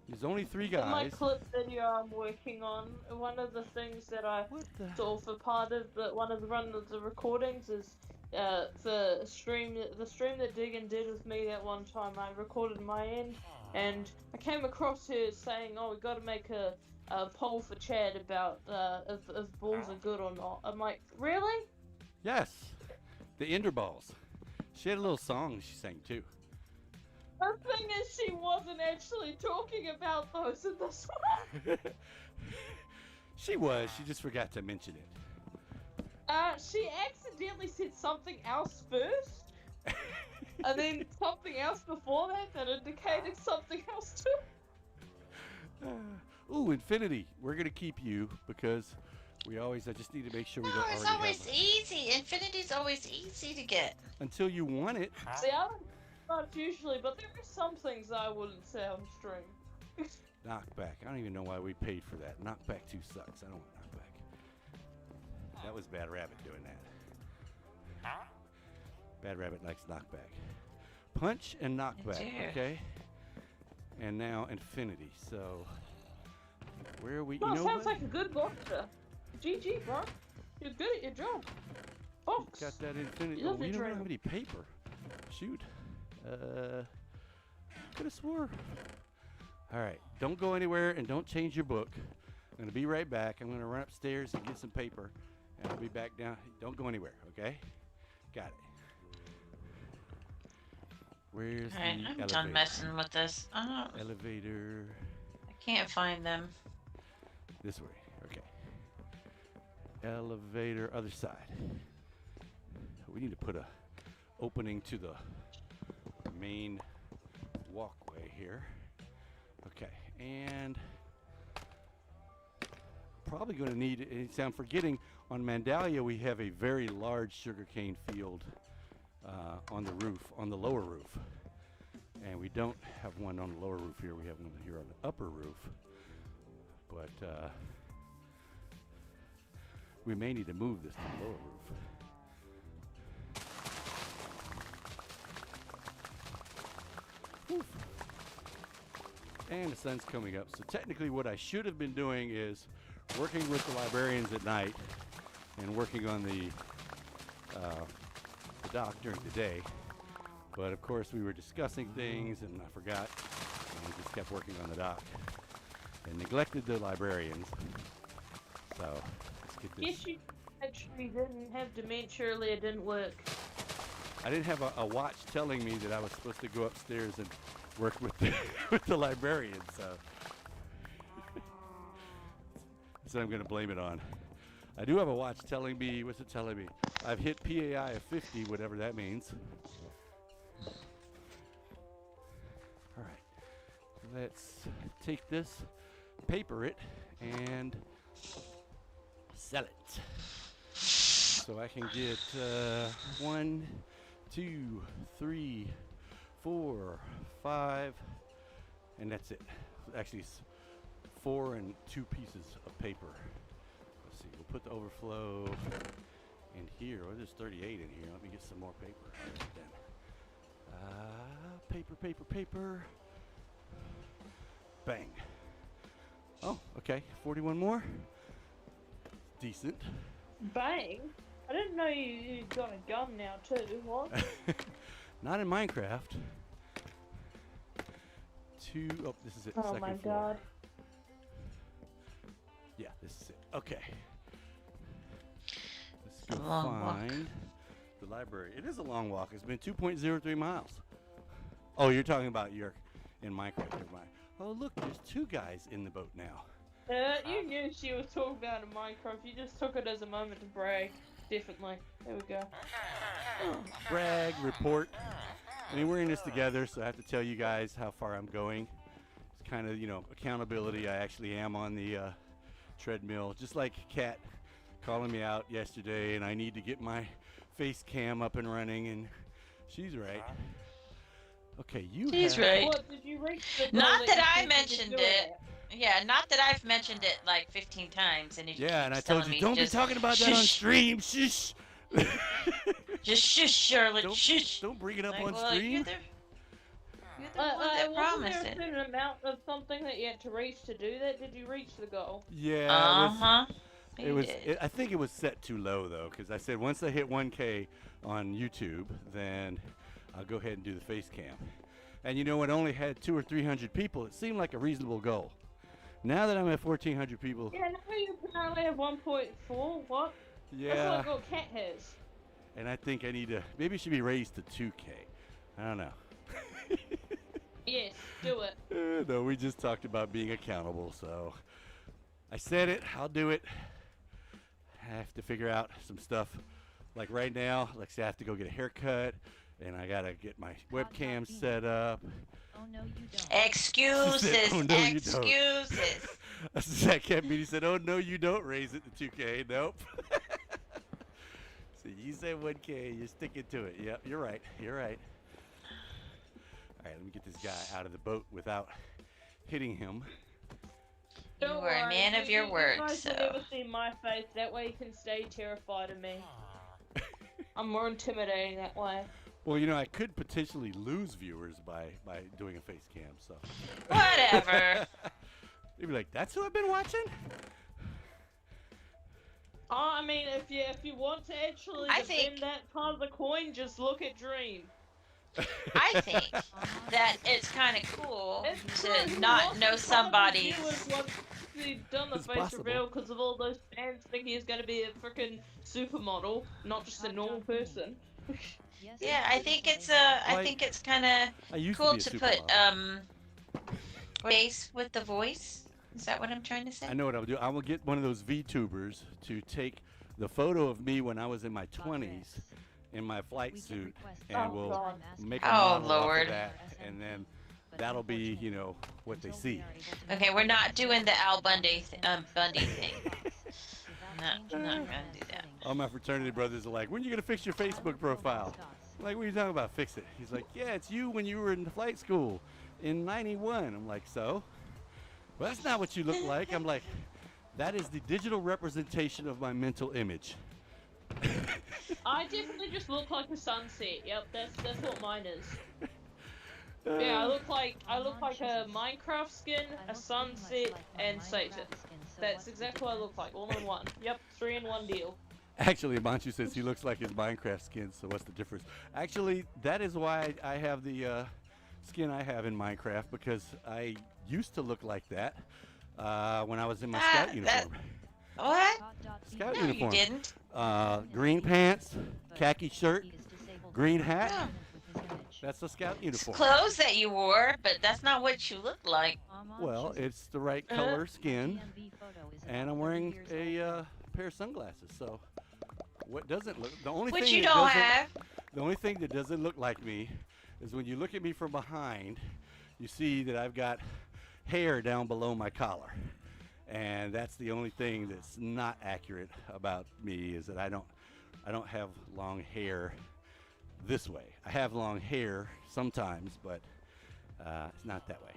A: There's only 3 guys.
C: In my clip video I'm working on, one of the things that I
A: What the...
C: saw for part of one of the recordings is the stream that Diggin did with me that one time. I recorded my end, and I came across her saying, "Oh, we got to make a poll for Chad about if balls are good or not." I'm like, really?
A: Yes, the Ender balls. She had a little song she sang too.
C: The thing is, she wasn't actually talking about those in this one.
A: She was. She just forgot to mention it.
C: She accidentally said something else first, and then something else before that indicated something else too.
A: Ooh, Infinity. We're gonna keep you because I just need to make sure we
B: No,
A: don't
B: it's
A: already
B: always
A: have
B: easy. Infinity's always easy to get.
A: until you want it.
C: See, I don't, not usually, but there are some things I wouldn't say on stream.
A: Knockback. I don't even know why we paid for that. Knockback 2 sucks. I don't want knockback. That was Bad Rabbit doing that. Bad Rabbit likes knockback. Punch and knockback,
B: do.
A: okay? And now Infinity. So where are we?
C: No,
A: You know
C: sounds
A: what?
C: like a good boxer. GG, bro. You're good at your job. Box.
A: Got that Infinity.
C: You
A: Oh,
C: love
A: we
C: your
A: don't have
C: dream.
A: any paper. Shoot. Could have swore. All right. Don't go anywhere and don't change your book. I'm going to be right back. I'm going to run upstairs and get some paper, and I'll be back down. Don't go anywhere, okay? Got it. Where's
B: Alright,
A: the
B: I'm
A: elevator?
B: done messing with this. I
A: Elevator.
B: can't find them.
A: This way. Okay. Elevator, other side. We need to put a opening to the main walkway here. Okay, and probably going to need, I'm forgetting, on Mandalia we have a very large sugarcane field on the roof, on the lower roof. And we don't have one on the lower roof here. We have one here on the upper roof. But we may need to move this to the lower roof. Oof. And the sun's coming up. So technically what I should have been doing is working with the librarians at night and working on the dock during the day. But of course we were discussing things and I forgot and we just kept working on the dock. and neglected the librarians. So let's get this.
C: Guess you actually didn't have dementia earlier, it didn't work.
A: I didn't have a watch telling me that I was supposed to go upstairs and work with the, with the librarians, so. So I'm gonna blame it on. I do have a watch telling me, what's it telling me? I've hit PAI of 50, whatever that means. All right, let's take this, paper it, and sell it. So I can get 1, 2, 3, 4, 5, and that's it. Actually, it's 4 and 2 pieces of paper. Let's see, we'll put the overflow in here. Oh, there's 38 in here. Let me get some more paper. Paper, paper, paper. Bang. Oh, okay, 41 more. Decent.
C: Bang! I didn't know you got a gun now too, what?
A: Not in Minecraft. 2, oh, this is it,
C: Oh
A: second
C: my
A: floor.
C: god.
A: Yeah, this is it. Okay. Let's
B: a
A: go
B: long walk.
A: find the library. It is a long walk. It's been 2.03 miles. Oh, you're talking about your in Minecraft. Never mind. Oh, look, there's 2 guys in the boat now.
C: You knew she was talking about in Minecraft. You just took it as a moment to brag. Definitely. There we go.
A: Brag, report. I mean, we're in this together, so I have to tell you guys how far I'm going. It's kind of, you know, accountability. I actually am on the treadmill, just like Kat calling me out yesterday, and I need to get my face cam up and running, and she's right. Okay, you
B: She's
A: have-
B: right.
C: What, did you reach the goal
B: Not that
C: you
B: I
C: said you could
B: mentioned
C: do
B: it. Yeah, not that I've mentioned it like 15 times, and it
A: Yeah, and I
B: keeps
A: told
B: telling
A: you,
B: me
A: don't be
B: just
A: talking about that on
B: shush.
A: stream. Shush.
B: Just shush, Charlotte.
A: Don't-
B: Shush.
A: Don't bring it up
B: Like,
A: on
B: well,
A: stream.
B: You're the one that
C: Wasn't
B: promised
C: there a
B: it.
C: certain amount of something that you had to reach to do that? Did you reach the goal?
A: Yeah,
B: Uh huh.
A: it was. I think it was set too low though, because I said once I hit 1K on YouTube, then I'll go ahead and do the face cam. And you know, it only had 200 or 300 people. It seemed like a reasonable goal. Now that I'm at 1,400 people,
C: Yeah, now you apparently have 1.4. What?
A: yeah,
C: That's like what Cat has.
A: and I think I need to. Maybe it should be raised to 2K. I don't know.
C: Yes, do it.
A: No, we just talked about being accountable, so I said it. I'll do it. I have to figure out some stuff. Like right now, like say I have to go get a haircut, and I gotta get my webcam set up.
D: Oh no, you don't.
B: Excuses.
A: Oh, no, you don't.
B: Excuses.
A: That can't be. He said, "Oh no, you don't raise it to 2K." Nope. So you said 1K. You're sticking to it. Yep, you're right. You're right. All right, let me get this guy out of the boat without hitting him.
B: You
C: Don't
B: are a
C: worry,
B: man of your
C: you
B: word,
C: guys will
B: so.
C: never see my face. That way you can stay terrified of me. I'm more intimidating that way.
A: Well, you know, I could potentially lose viewers by doing a face cam. So.
B: Whatever.
A: You'd be like, "That's who I've been watching."
C: I mean, if you want to actually
B: I
C: defend
B: think-
C: that part of the coin, just look at Dream.
B: I think that it's kind of cool
C: It's
B: to
C: true,
B: not
C: he
B: know
C: lost a ton of
B: somebody's.
C: viewers once he'd done the
A: It's
C: face
A: possible.
C: reveal because of all those fans think he's going to be a freaking supermodel, not just a normal person.
D: Yes,
B: Yeah, I think it's
A: Like,
B: I think it's kind of
A: I used
B: cool
A: to
B: to
A: be a
B: put
A: supermodel.
B: face with the voice. Is that what I'm trying to say?
A: I know what I'll do. I will get one of those VTubers to take the photo of me when I was in my 20s in my flight suit, and
C: Oh,
A: we'll
C: God.
A: make a
B: Oh,
A: model off
B: Lord.
A: of that, and then that'll be, you know, what they see.
B: Okay, we're not doing the Al Bundy Bundy thing. Not gonna do that.
A: All my fraternity brothers are like, "When are you gonna fix your Facebook profile?" I'm like, "What are you talking about? Fix it." He's like, "Yeah, it's you when you were in flight school in '91." I'm like, "So?" "Well, that's not what you look like." I'm like, "That is the digital representation of my mental image."
C: I definitely just look like a sunset. Yep, that's what mine is. Yeah, I look like a Minecraft skin, a sunset, and Satan. That's exactly what I look like, all in one. Yep, 3-in-1 deal.
A: Actually, Manchu says he looks like his Minecraft skin, so what's the difference? Actually, that is why I have the skin I have in Minecraft, because I used to look like that, when I was in my
B: Ah,
A: scout
B: that-
A: uniform.
B: What?
A: Scout
B: No, you
A: uniform.
B: didn't.
A: Green pants, khaki shirt, green hat.
B: No.
A: That's the scout
B: It's
A: uniform.
B: clothes that you wore, but that's not what you look like.
A: Well, it's the right color skin, and I'm wearing a pair of sunglasses. So, what doesn't look? The only
B: Which
A: thing
B: you
A: that
B: don't
A: doesn't,
B: have.
A: the only thing that doesn't look like me is when you look at me from behind, you see that I've got hair down below my collar. And that's the only thing that's not accurate about me is that I don't have long hair this way. I have long hair sometimes, but it's not that way.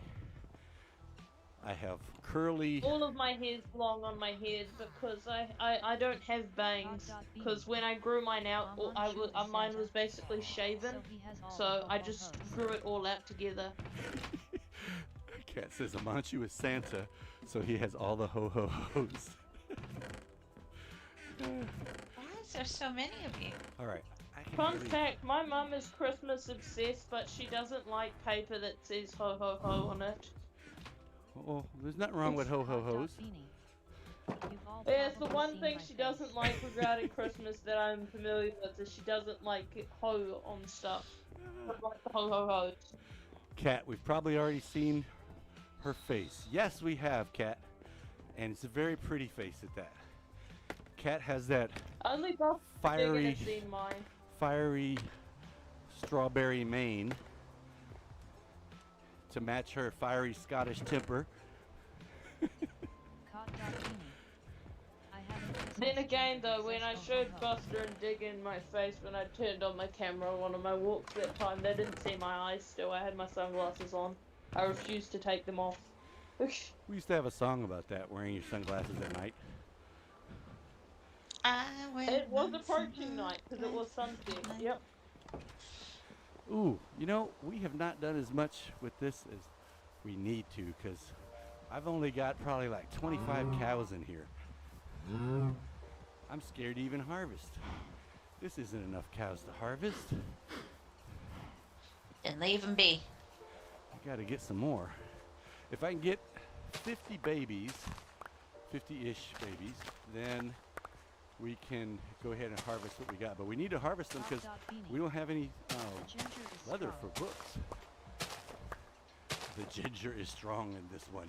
A: I have curly.
C: All of my hair's long on my head because I don't have bangs. Because when I grew mine out, mine was basically shaven. So I just grew it all out together.
A: Cat says Amanchu is Santa, so he has all the ho ho hos.
B: Why is there so many of you?
A: All right. I can
C: Fun
A: really-
C: fact, my mum is Christmas obsessed, but she doesn't like paper that says ho ho ho on it.
A: Oh, there's nothing wrong with ho ho hos.
C: Yeah, it's the one thing she doesn't like regarding Christmas that I'm familiar with is she doesn't like ho on stuff. Not like the ho ho hos.
A: Cat, we've probably already seen her face. Yes, we have, Cat. And it's a very pretty face at that. Cat has that
C: Only Buff
A: fiery,
C: gonna see mine.
A: fiery strawberry mane to match her fiery Scottish temper.
C: Then again, though, when I showed Buster and Diggin my face when I turned on my camera on one of my walks that time, they didn't see my eyes still. I had my sunglasses on. I refused to take them off.
A: We used to have a song about that, wearing your sunglasses at night.
C: It was approaching night because it was sunset. Yep.
A: Ooh, you know, we have not done as much with this as we need to, because I've only got probably like 25 cows in here. I'm scared to even harvest. This isn't enough cows to harvest.
B: Then leave them be.
A: I gotta get some more. If I can get 50 babies, 50-ish babies, then we can go ahead and harvest what we got. But we need to harvest them because we don't have any leather for books. The ginger is strong in this one.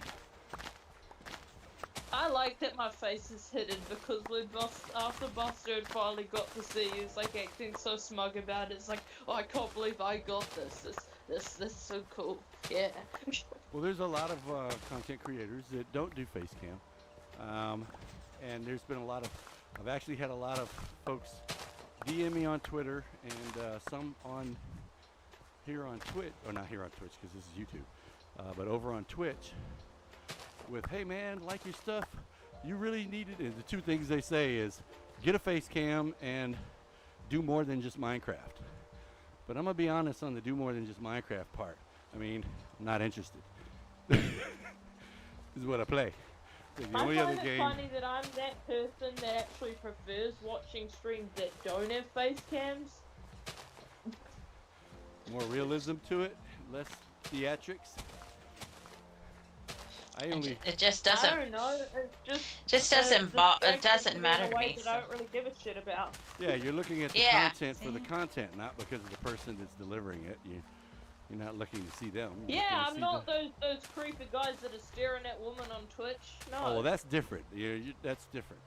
C: I like that my face is hidden because when after Buster had finally got to see, he was like acting so smug about it. It's like, oh, I can't believe I got this. This is so cool. Yeah.
A: Well, there's a lot of content creators that don't do face cam. And there's been a lot of, I've actually had a lot of folks DM me on Twitter and some on here on Twitch, or not here on Twitch because this is YouTube, but over on Twitch with, hey man, like your stuff, you really need it. And the two things they say is get a face cam and do more than just Minecraft. But I'm gonna be honest on the do more than just Minecraft part. I mean, I'm not interested. This is what I play. The
C: I
A: only
C: find
A: other
C: it
A: game.
C: funny that I'm that person that actually prefers watching streams that don't have face cams.
A: More realism to it, less theatrics. I only
B: It just
C: I
B: doesn't.
C: don't know. It
B: Just
C: the
B: doesn't. It doesn't
C: in
B: matter
C: a
B: to
C: way
B: me.
C: that I don't really give a shit about.
A: yeah, you're looking at the
B: Yeah,
A: content for the
B: see?
A: content, not because of the person that's delivering it. You're not looking to see them. You're
C: Yeah,
A: looking to
C: I'm
A: see
C: not
A: the-
C: those creepy guys that are staring at women on Twitch. No.
A: Oh, well, that's different. That's different.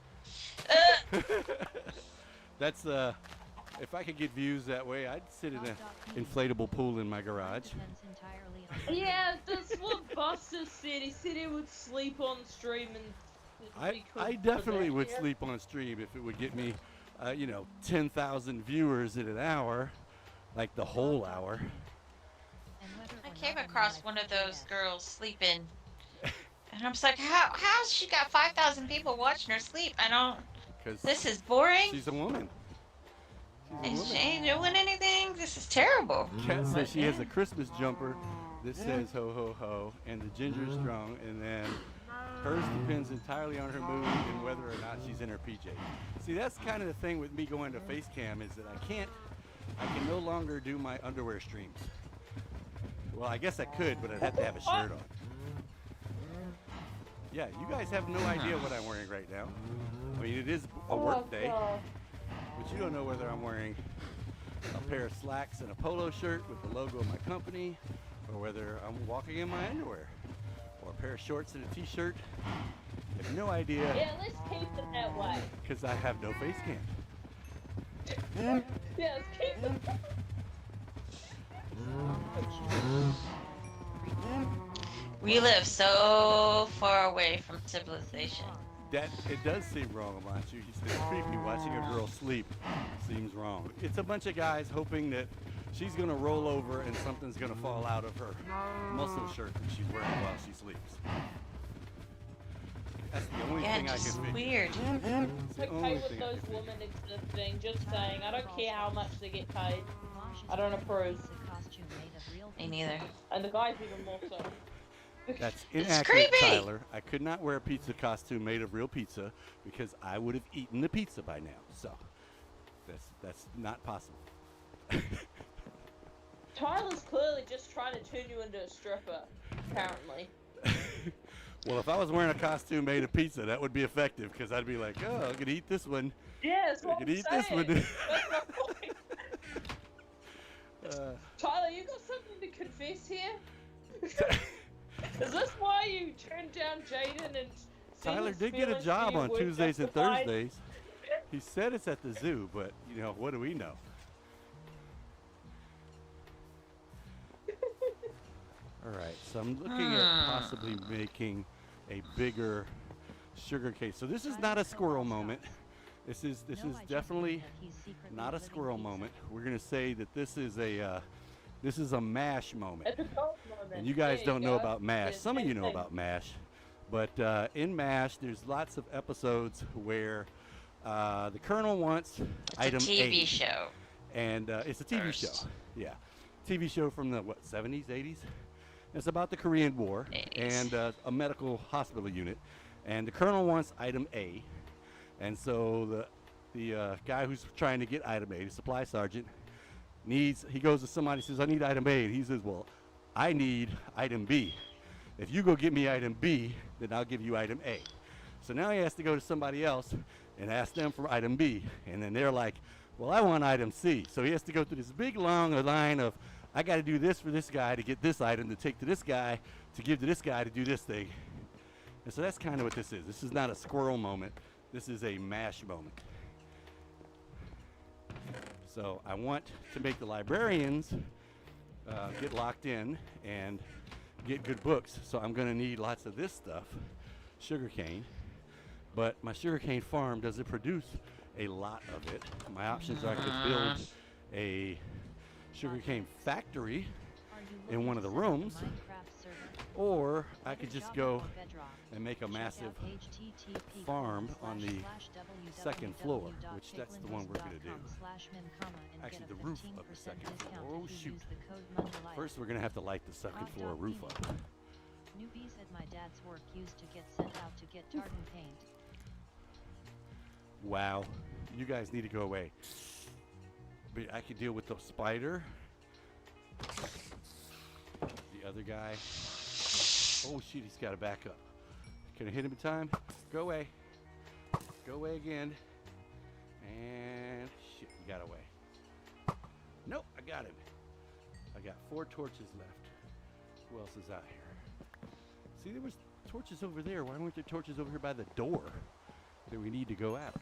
A: That's if I could get views that way, I'd sit in an inflatable pool in my garage.
C: Yeah, that's what Buster said. He said he would sleep on stream and.
A: I definitely would sleep on stream if it would get me, 10,000 viewers in an hour, like the whole hour.
B: I came across one of those girls sleeping, and I was like, how's she got 5,000 people watching her sleep? I don't.
A: Because
B: This is boring.
A: she's a woman.
B: And
A: She's a
B: she
A: woman.
B: ain't doing anything. This is terrible.
A: Kat says she has a Christmas jumper that says ho ho ho, and the ginger is strong, and then hers depends entirely on her mood and whether or not she's in her PJ. See, that's kind of the thing with me going to face cam is that I can no longer do my underwear streams. Well, I guess I could, but I'd have to have a shirt on. Yeah, you guys have no idea what I'm wearing right now. I mean, it is a
C: Oh,
A: work day,
C: God.
A: but you don't know whether I'm wearing a pair of slacks and a polo shirt with the logo of my company, or whether I'm walking in my underwear, or a pair of shorts and a t-shirt. I have no idea
C: Yeah, let's keep it that way.
A: because I have no face cam.
C: Yeah, let's keep it.
B: We live so far away from civilization.
A: That it does seem wrong, Amanchu. It's creepy watching a girl sleep. Seems wrong. It's a bunch of guys hoping that she's gonna roll over and something's gonna fall out of her muscle shirt that she's wearing while she sleeps. That's the only
B: Yeah,
A: thing I
B: just
A: can figure.
B: weird.
A: It's the
C: Okay
A: only
C: with
A: thing I
C: those
A: can figure.
C: women existing, just saying. I don't care how much they get paid.
D: Mosh is
C: I don't
D: wearing
C: approve.
D: a costume made of real
B: Me neither.
C: And the guys even more so.
A: That's
B: It's
A: inaccurate,
B: creepy.
A: Tyler. I could not wear a pizza costume made of real pizza because I would have eaten the pizza by now. So that's not possible.
C: Tyler's clearly just trying to turn you into a stripper, apparently.
A: Well, if I was wearing a costume made of pizza, that would be effective because I'd be like, oh, I could eat this one.
C: Yeah, that's
A: I
C: what
A: could
C: I'm
A: eat this
C: saying.
A: one.
C: That's my point.
A: Uh,
C: Tyler, you got something to confess here? Is this why you turned down Jaden and
A: Tyler
C: Steven's
A: did get a
C: feelings
A: job
C: for you
A: on
C: were
A: Tuesdays and
C: justified?
A: Thursdays. He said it's at the zoo, but you know, what do we know? All right, so I'm looking at possibly making a bigger sugar case. So this is not a squirrel moment. This is definitely not a squirrel moment. We're gonna say that this is a mash moment.
C: At the cold moment.
A: And you guys
C: There
A: don't know
C: go.
A: about MASH.
C: Yeah,
A: Some of you
C: same
A: know
C: thing.
A: about MASH. But in MASH, there's lots of episodes where the Colonel wants item
B: It's a TV
A: A.
B: show.
A: And it's a TV show.
B: First.
A: Yeah. TV show from the, 70s, 80s? It's about the Korean War
B: 80s.
A: and a medical hospital unit. And the Colonel wants item A. And so the guy who's trying to get item A, the supply sergeant, he goes to somebody, says, I need item A. And he says, well, I need item B. If you go get me item B, then I'll give you item A. So now he has to go to somebody else and ask them for item B. And then they're like, well, I want item C. So he has to go through this big long line of, I got to do this for this guy to get this item to take to this guy to give to this guy to do this thing. And so that's kind of what this is. This is not a squirrel moment. This is a MASH moment. So I want to make the librarians get locked in and get good books. So I'm going to need lots of this stuff, sugarcane. But my sugarcane farm doesn't produce a lot of it. My options are I could build a sugarcane factory in one of the rooms, or I could just go and make a massive farm on the second floor, which that's the one we're going to do. Actually, the roof of the second floor. Oh, shoot. First, we're going to have to light the second floor roof up.
D: Newbies at my dad's work used to get sent out to get tartan paint.
A: Wow. You guys need to go away. But I could deal with the spider. The other guy. Oh, shoot, he's got to back up. Can I hit him in time? Go away. Go away again. And shit, he got away. Nope, I got him. I got 4 torches left. Who else is out here? See, there was torches over there. Why weren't there torches over here by the door that we need to go out?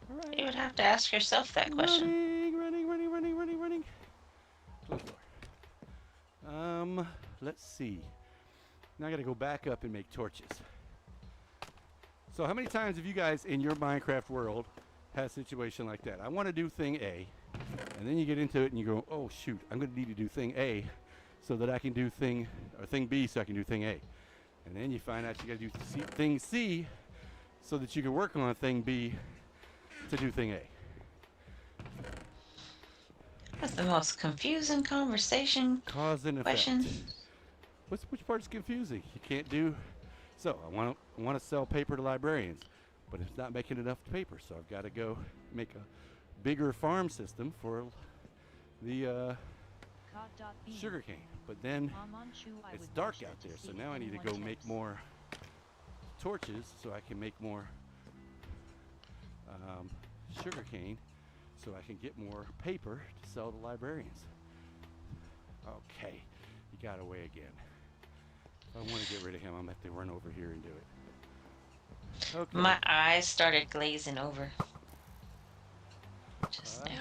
A: All right.
B: You would have to ask yourself that question.
A: Running. Close door. Let's see. Now I gotta go back up and make torches. So how many times have you guys in your Minecraft world had a situation like that? I want to do thing A, and then you get into it and you go, oh shoot, I'm gonna need to do thing A so that I can do thing B so I can do thing A. And then you find out you gotta do thing C so that you can work on thing B to do thing A.
B: That's the most confusing conversation
A: Cause and effect.
B: question.
A: Which part's confusing? You can't do. So I want to sell paper to librarians, but it's not making enough paper, so I've got to go make a bigger farm system for the sugar cane. But then it's dark out there, so now I need to go make more torches so I can make more sugar cane so I can get more paper to sell to librarians. Okay, he got away again. If I want to get rid of him, I'm going to have to run over here and do it. Okay.
B: My eyes started glazing over just now.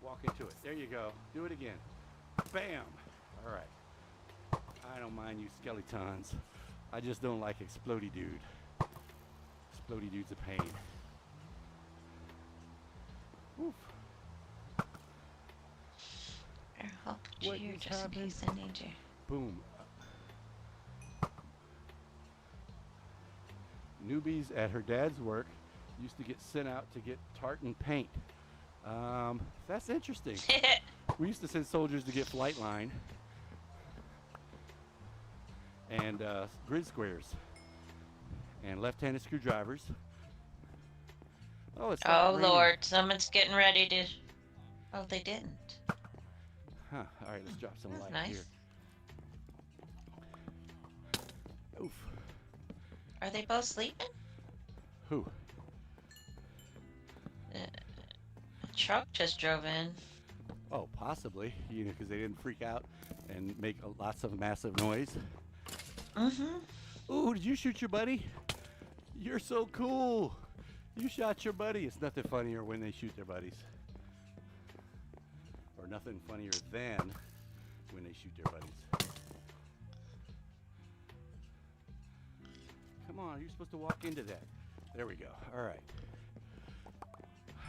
A: Walk into it. There you go. Do it again. Bam. All right. I don't mind you skeletons. I just don't like Explodey Dude. Explodey Dude's a pain. Oof.
B: Help
A: What
B: you
A: is
B: just in
A: happening?
B: case I need you.
A: Boom. Newbies at her dad's work used to get sent out to get tartan paint. That's interesting. We used to send soldiers to get flight line and grid squares and left-handed screwdrivers. Oh, it's
B: Oh Lord, someone's getting ready to. Oh, they didn't.
A: Huh. All right, let's drop some
B: That's
A: light
B: nice.
A: here. Oof.
B: Are they both sleeping?
A: Who?
B: A truck just drove in.
A: Oh, possibly. You know, because they didn't freak out and make lots of massive noise.
B: Mm-hmm.
A: Ooh, did you shoot your buddy? You're so cool. You shot your buddy. It's nothing funnier when they shoot their buddies. Or nothing funnier than when they shoot their buddies. Come on, you're supposed to walk into that. There we go. All right.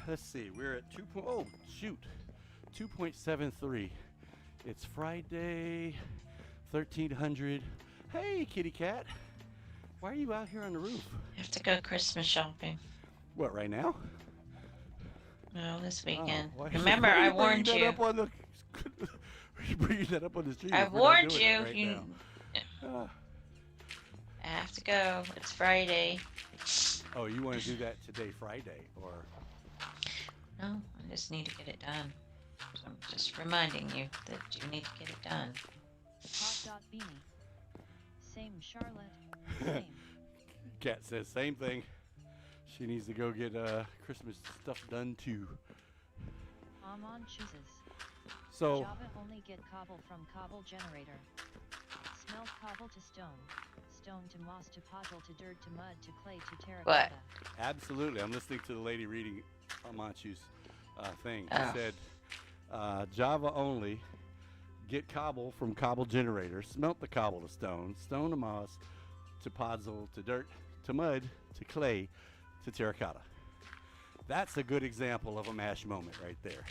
A: Let's see. We're at 2.73. It's Friday, 1300. Hey, kitty cat. Why are you out here on the roof?
B: I have to go Christmas shopping.
A: What, right now?
B: No, this weekend.
A: Oh, why-
B: Remember,
A: why are
B: I
A: bringing
B: warned
A: that
B: you.
A: up on the, are you bringing that up on the street?
B: I
A: if we're not
B: warned
A: doing
B: you.
A: it right
B: You.
A: now?
B: I have to go. It's Friday.
A: Oh, you want to do that today, Friday, or?
B: No, I just need to get it done. So I'm just reminding you that you need to get it done.
D: Beanie. Same Charlotte. Same.
A: Cat says same thing. She needs to go get Christmas stuff done too.
D: Amon chooses.
A: So,
D: Java only get cobble from cobble generator. Smelt cobble to stone. Stone to moss to puddle to dirt to mud to clay to terracotta.
A: absolutely. I'm listening to the lady reading Amanchu's thing. She
B: Oh.
A: said, Java only, get cobble from cobble generator, smelt the cobble to stone, stone to moss, to puddle, to dirt, to mud, to clay, to terracotta. That's a good example of a MASH moment right there.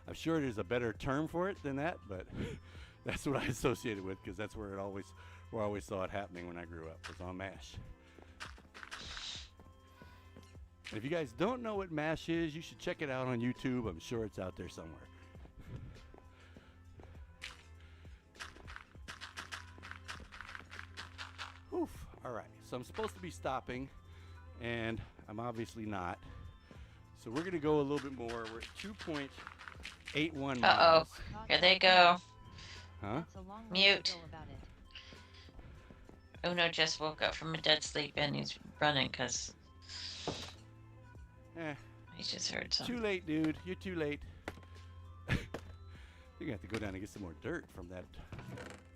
A: I'm sure there's a better term for it than that, but that's what I associated with because that's where I always saw it happening when I grew up, was on MASH. And if you guys don't know what MASH is, you should check it out on YouTube. I'm sure it's out there somewhere. Oof. All right, so I'm supposed to be stopping, and I'm obviously not. So we're gonna go a little bit more. We're at 2.81 miles.
B: Here they go.
A: Huh?
D: That's a long way to
B: Mute.
D: go about it.
B: Uno just woke up from a dead sleep and he's running because he just heard something.
A: Too late, dude. You're too late. You're gonna have to go down and get some more dirt from that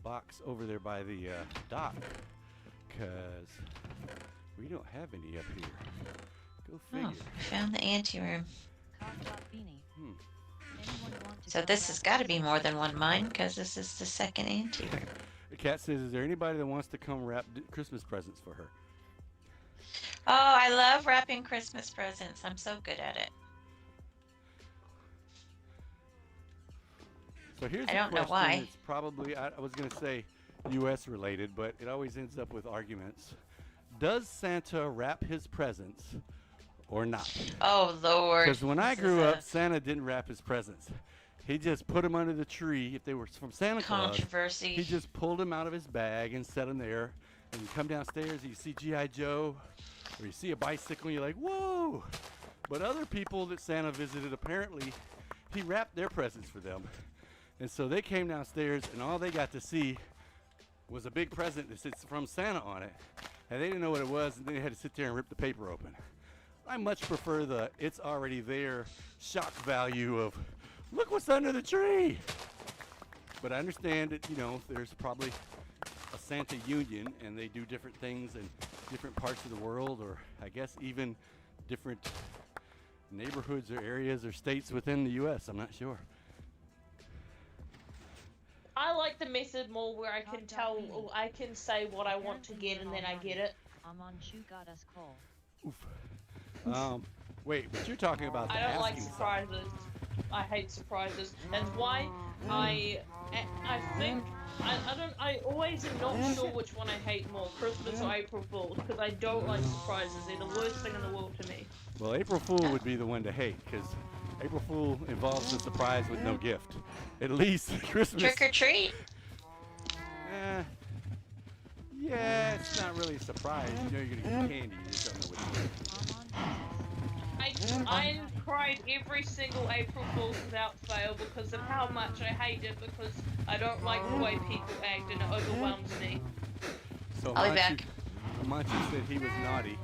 A: box over there by the dock, cause we don't have any up here. Go figure.
B: Oh, I found the anteroom.
D: Beanie.
A: Hmm.
D: Anyone want to
B: So
D: go
B: this has
D: grab
B: got to be
D: Christmas
B: more than one mine because this is the second anteroom.
A: The cat says, "Is there anybody that wants to come wrap Christmas presents for her?"
B: Oh, I love wrapping Christmas presents. I'm so good at it.
A: So here's
B: I
A: a
B: don't know
A: question.
B: why.
A: It's probably I was gonna say U.S. related, but it always ends up with arguments. Does Santa wrap his presents or not?
B: Oh Lord.
A: Because when I
B: this
A: grew
B: is
A: up, Santa didn't wrap his presents. He just put them under the tree. If they were from Santa Claus,
B: controversy.
A: he just pulled them out of his bag and set them there. And you come downstairs and you see G.I. Joe, or you see a bicycle and you're like, whoa! But other people that Santa visited, apparently, he wrapped their presents for them. And so they came downstairs, and all they got to see was a big present that sits from Santa on it. And they didn't know what it was, and then they had to sit there and rip the paper open. I much prefer the it's already there shock value of, look what's under the tree. But I understand that, you know, there's probably a Santa Union, and they do different things in different parts of the world, or I guess even different neighborhoods or areas or states within the U.S. I'm not sure.
C: I like the method more where I can tell, I can say what I want to get and then I get it.
D: Amanchu got us coal.
A: Oof. Wait, but you're talking about the
C: I don't like
A: asking side.
C: surprises. I hate surprises. That's why I think I always am not sure which one I hate more, Christmas or April Fool's, because I don't like surprises. They're the worst thing in the world to me.
A: Well, April Fool would be the one to hate, because April Fool involves a surprise with no gift. At least Christmas.
B: Trick or treat.
A: Yeah, it's not really a surprise. You know you're gonna get candy. You just don't know what it is.
C: I cried every single April Fool's without fail because of how much I hate it, because I don't like the way people act and it overwhelms me.
A: So
B: I'll be back.
A: Monty said he was naughty,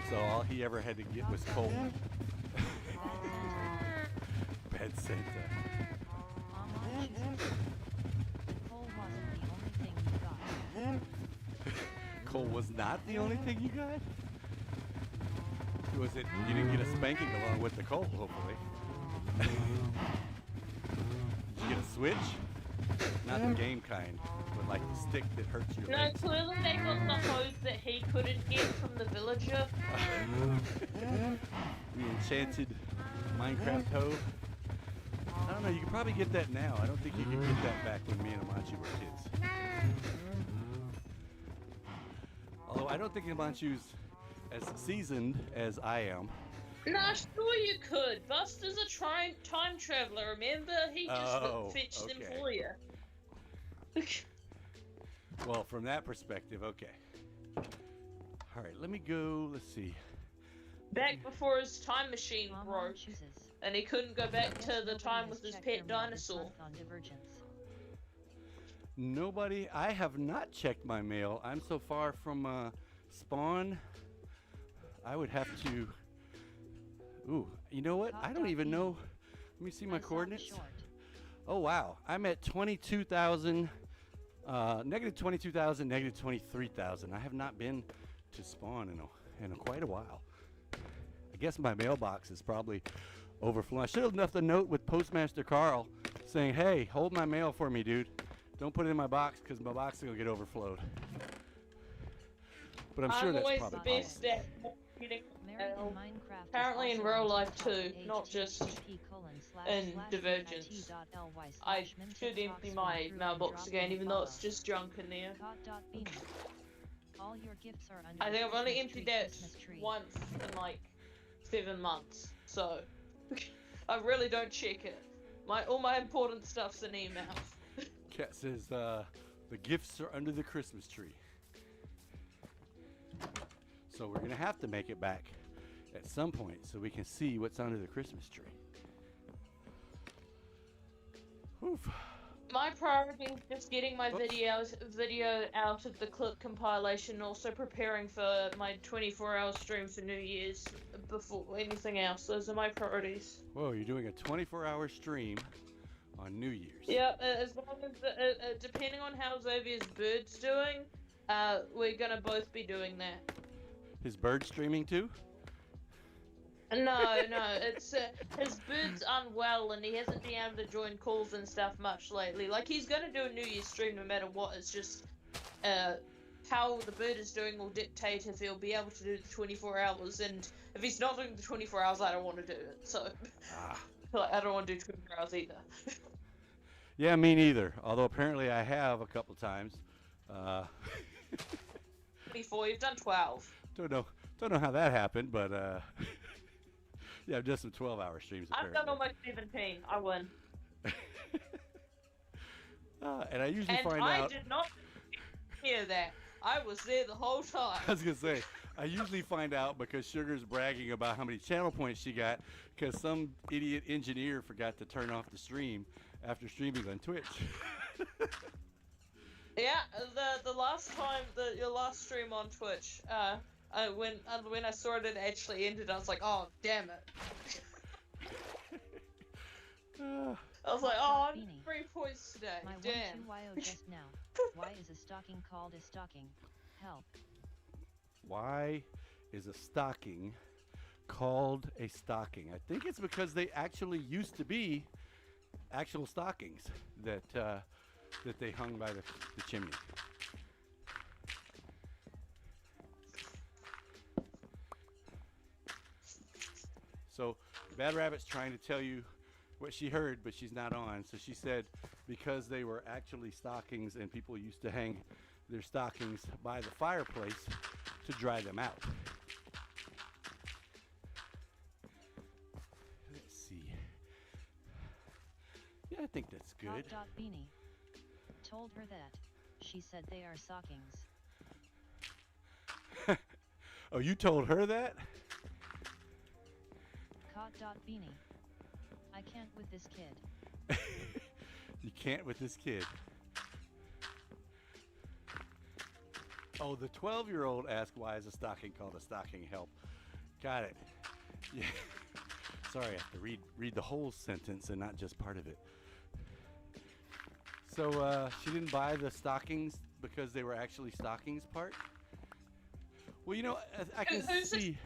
A: so all he ever had to get was coal. Bad Santa.
D: Coal wasn't the only thing you got.
A: Coal was not the only thing you got? Was it you didn't get a spanking along with the coal, hopefully? Did you get a switch? Not the game kind, but like the stick that hurts your
C: No,
A: legs.
C: clearly they got the hose that he couldn't get from the villager.
A: The enchanted Minecraft hoe. I don't know, you could probably get that now. I don't think you could get that back when me and Amanchu were kids. Although I don't think Amanchu's as seasoned as I am.
C: Nah, sure you could. Buster's a time traveler, remember? He just fetched them
A: okay.
C: for you.
A: Well, from that perspective, okay. All right, let me go. Let's see.
C: Back before his time machine
D: Mama
C: broke,
D: chooses.
C: and he couldn't go back
D: Guess
C: to the
D: nobody
C: time
D: has
C: with his
D: checked
C: pet
D: their mail this
C: dinosaur.
D: month on Divergence.
A: Nobody. I have not checked my mail. I'm so far from Spawn. I would have to. Ooh, you know what? I don't even know. Let me see my
D: I saw
A: coordinates.
D: short.
A: Oh wow, I'm at 22,000, negative 22,000, negative 23,000. I have not been to Spawn in quite a while. I guess my mailbox is probably overflowing. I should have left a note with Postmaster Carl saying, "Hey, hold my mail for me, dude. Don't put it in my box because my box is gonna get overflowed." But I'm sure that's
C: always
A: probably
C: the best
A: possible.
C: at getting
D: American
C: mail.
D: Minecraft is
C: Apparently in
D: also
C: real
D: on
C: life
D: TikTok,
C: too, not just in Divergence. I should empty my mailbox again, even though it's just junk in there.
D: All your gifts are under
C: I think I've only
D: Christmas
C: emptied
D: tree,
C: that
D: Christmas tree.
C: once in like 7 months, so I really don't check it. All my important stuff's in emails.
A: Cat says the gifts are under the Christmas tree. So we're gonna have to make it back at some point so we can see what's under the Christmas tree. Oof.
C: My priority is just getting my
A: Oops.
C: video out of the clip compilation, and also preparing for my 24-hour stream for New Year's before anything else. Those are my priorities.
A: Whoa, you're doing a 24-hour stream on New Year's.
C: Yep, as long as depending on how Xavier's bird's doing, we're gonna both be doing that.
A: His bird streaming too?
C: No, it's his bird's unwell and he hasn't been able to join calls and stuff much lately. Like, he's gonna do a New Year's stream no matter what. It's just how the bird is doing will dictate if he'll be able to do the 24 hours. And if he's not doing the 24 hours, I don't want to do it. So, like, I don't want to do 24 hours either.
A: Yeah, me neither. Although apparently I have a couple times.
C: 24. You've done 12.
A: Don't know how that happened, but yeah, I've done some 12-hour streams.
C: I've done almost 17. I win.
A: And I usually
C: And
A: find
C: I
A: out.
C: did not hear that. I was there the whole time.
A: I was gonna say, I usually find out because Sugar's bragging about how many channel points she got because some idiot engineer forgot to turn off the stream after streaming on Twitch.
C: Yeah, the last time your last stream on Twitch, when I saw it actually ended, I was like, oh damn it. I was like, oh, I'm 3 points today.
D: My
C: Damn.
D: 1-2-YO just now. Why is a stocking called a stocking? Help.
A: Why is a stocking called a stocking? I think it's because they actually used to be actual stockings that they hung by the chimney. So Bad Rabbit's trying to tell you what she heard, but she's not on. So she said because they were actually stockings and people used to hang their stockings by the fireplace to dry them out. Let's see. Yeah, I think that's good.
D: Beanie. Told her that. She said they are stockings.
A: Oh, you told her that?
D: Beanie. I can't with this kid.
A: You can't with this kid. Oh, the 12-year-old asked why is a stocking called a stocking? Help. Got it. Yeah. Sorry, I have to read the whole sentence and not just part of it. So she didn't buy the stockings because they were actually stockings part? Well, you know, I can see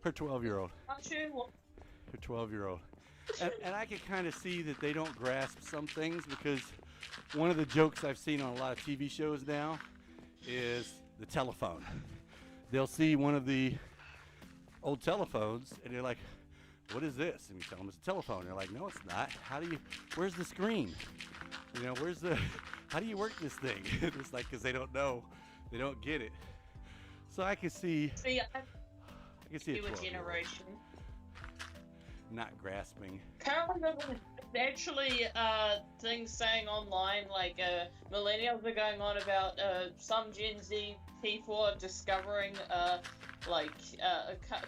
A: her 12-year-old. Her 12-year-old. And I can kind of see that they don't grasp some things because one of the jokes I've seen on a lot of TV shows now is the telephone. They'll see one of the old telephones and they're like, what is this? And you tell them it's a telephone. They're like, no, it's not. Where's the screen? You know, how do you work this thing? It's like, because they don't know. They don't get it. So I can see. I can see a
C: generation.
A: Not grasping.
C: Apparently there's actually things saying online like millennials are going on about some Gen Z people are discovering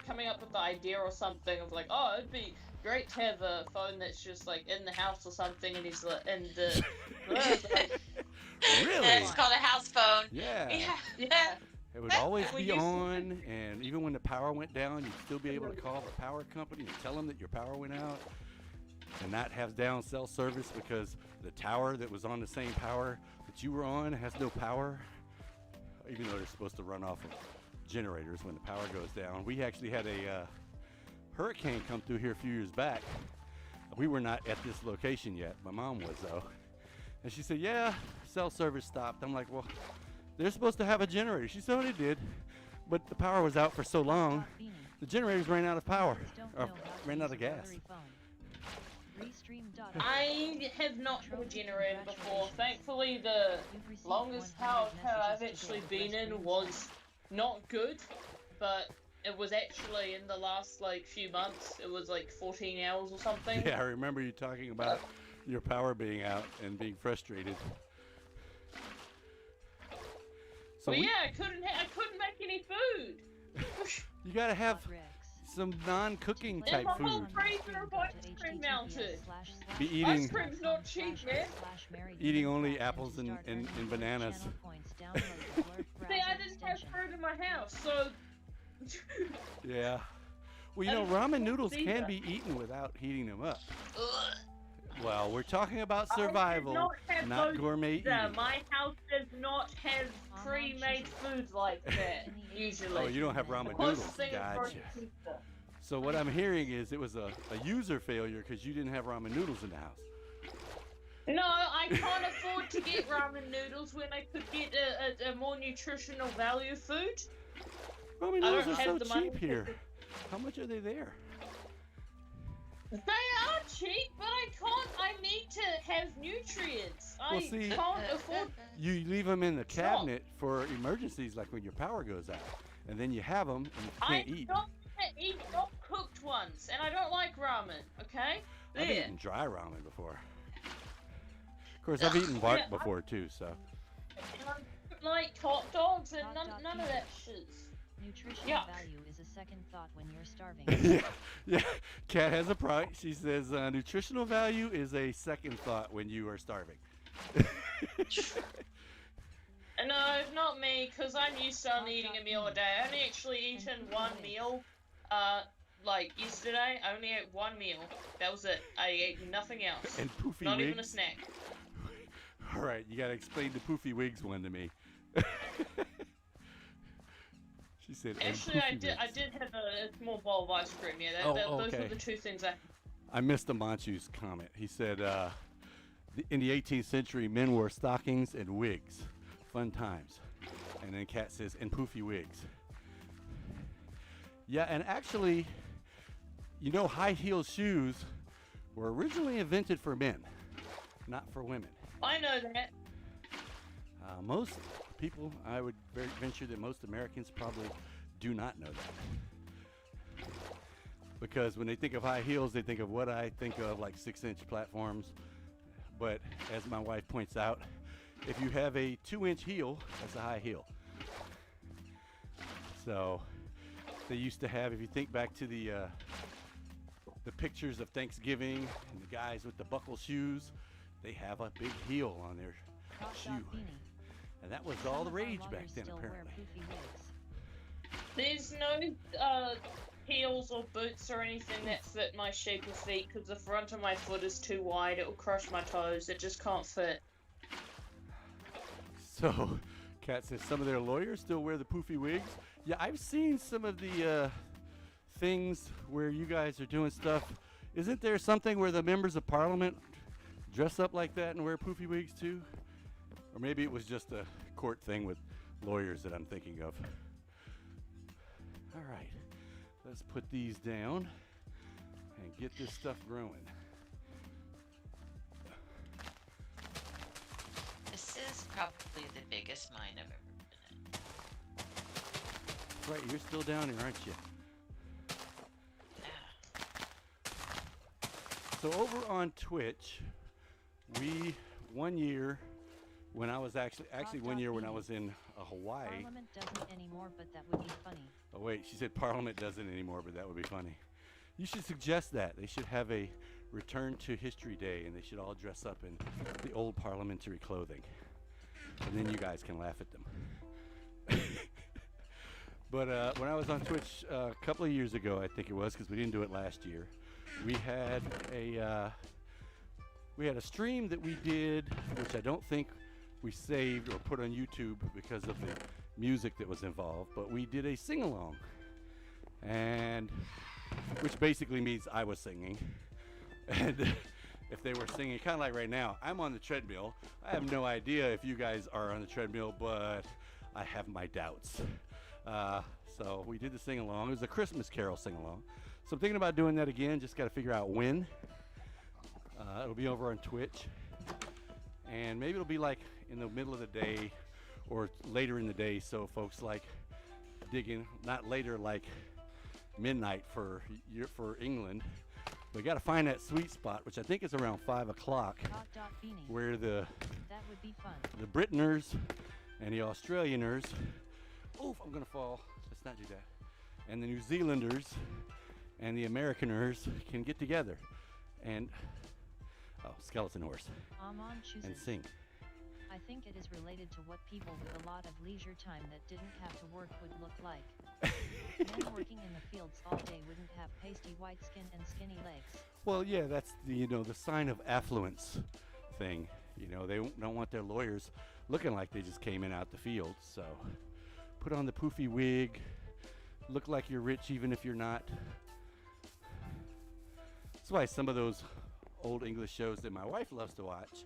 C: coming up with the idea or something of like, oh, it'd be great to have a phone that's just like in the house or something and he's in the
A: Really?
B: It's called a house phone.
A: Yeah.
C: Yeah.
A: It would always be on, and even when the power went down, you'd still be able to call the power company and tell them that your power went out, and not have down cell service because the tower that was on the same power that you were on has no power, even though they're supposed to run off of generators when the power goes down. We actually had a hurricane come through here a few years back. We were not at this location yet. My mom was, though. And she said, yeah, cell service stopped. I'm like, well, they're supposed to have a generator. She said, oh, they did. But the power was out for so long, the generators ran out of power, or ran out of gas.
C: I have not had a generator before. Thankfully, the longest power I've actually been in was not good, but it was actually in the last few months. It was like 14 hours or something.
A: Yeah, I remember you talking about your power being out and being frustrated. So
C: well, yeah, I couldn't make any food.
A: You gotta have some non-cooking type
C: and my whole
A: food.
C: freezer of ice cream melted.
A: Be eating
C: Ice cream's not cheap, man.
A: Eating only apples and bananas.
C: See, I didn't have fruit in my house, so.
A: Yeah. Well, you know, ramen noodles can be eaten without heating them up.
B: Ugh.
A: Well, we're talking about survival, not gourmet eating.
C: My house does not have pre-made food like that, usually.
A: Oh, you don't have ramen noodles. Gotcha. So what I'm hearing is it was a user failure because you didn't have ramen noodles in the house.
C: No, I can't afford to get ramen noodles when I could get a more nutritional value food.
A: Ramen noodles are so cheap here. How much are they there?
C: They are cheap, but I need to have nutrients.
A: Well,
C: I
A: see,
C: can't afford.
A: You leave them in the cabinet for emergencies, like when your power goes out, and then you have them and you can't eat.
C: I don't eat not cooked ones, and I don't like ramen. Okay,
A: I've eaten dry ramen before. Of course, I've eaten bark before too. So.
C: And I don't like hot dogs and none of that shit.
D: Nutritional
C: Yuck.
D: value is a second thought when you're starving.
A: Yeah. Kat has a point. She says nutritional value is a second thought when you are starving.
C: No, not me, because I'm used to only eating a meal a day. I only actually eaten one meal, like yesterday. I only ate one meal. That was it. I ate nothing else.
A: And poofy
C: Not
A: wigs.
C: even a snack.
A: All right, you gotta explain the poofy wigs one to me. She said. "And
C: Actually, I
A: poofy
C: did
A: wigs."
C: have a small bowl of ice cream. Yeah, those
A: okay.
C: were the two things I.
A: I missed the Manchu's comment. He said, in the 18th century, men wore stockings and wigs. Fun times. And then Kat says, and poofy wigs. Yeah, and actually, you know, high heel shoes were originally invented for men, not for women.
C: I know that.
A: Most people, I would venture that most Americans probably do not know that. Because when they think of high heels, they think of what I think of, like 6-inch platforms. But as my wife points out, if you have a 2-inch heel, that's a high heel. So they used to have, if you think back to the pictures of Thanksgiving and the guys with the buckle shoes, they have a big heel on their shoe. And that was all the rage back then, apparently.
C: There's no heels or boots or anything that fit my shape of feet because the front of my foot is too wide. It will crush my toes. It just can't fit.
A: So, Kat says some of their lawyers still wear the poofy wigs. Yeah, I've seen some of the things where you guys are doing stuff. Isn't there something where the members of parliament dress up like that and wear poofy wigs too? Or maybe it was just a court thing with lawyers that I'm thinking of. All right, let's put these down and get this stuff growing.
B: This is probably the biggest mine I've ever been in.
A: Right, you're still down here, aren't you?
B: Yeah.
A: So over on Twitch, one year when I was actually 1 year when I was in Hawaii.
D: Parliament doesn't anymore, but that would be funny.
A: Oh wait, she said Parliament doesn't anymore, but that would be funny. You should suggest that. They should have a Return to History Day, and they should all dress up in the old parliamentary clothing. And then you guys can laugh at them. But when I was on Twitch a couple of years ago, I think it was, because we didn't do it last year, we had a stream that we did, which I don't think we saved or put on YouTube because of the music that was involved, but we did a sing-along, and which basically means I was singing. And if they were singing, kind of like right now, I'm on the treadmill. I have no idea if you guys are on the treadmill, but I have my doubts. So we did the sing-along. It was a Christmas Carol sing-along. So I'm thinking about doing that again. Just got to figure out when. It'll be over on Twitch. And maybe it'll be like in the middle of the day or later in the day, so folks like digging, not later like midnight for England. We got to find that sweet spot, which I think is around 5 o'clock, where
D: That would be fun.
A: the Brittoners and the Australianers, oof, I'm gonna fall, let's not do that, and the New Zealanders and the Americaners can get together and, skeleton horse,
D: Amon chooses.
A: and sing.
D: I think it is related to what people with a lot of leisure time that didn't have to work would look like. Men working in the fields all day wouldn't have pasty white skin and skinny legs.
A: Well, yeah, that's the the sign of affluence thing. They don't want their lawyers looking like they just came in out the field. So put on the poofy wig, look like you're rich even if you're not. That's why some of those old English shows that my wife loves to watch,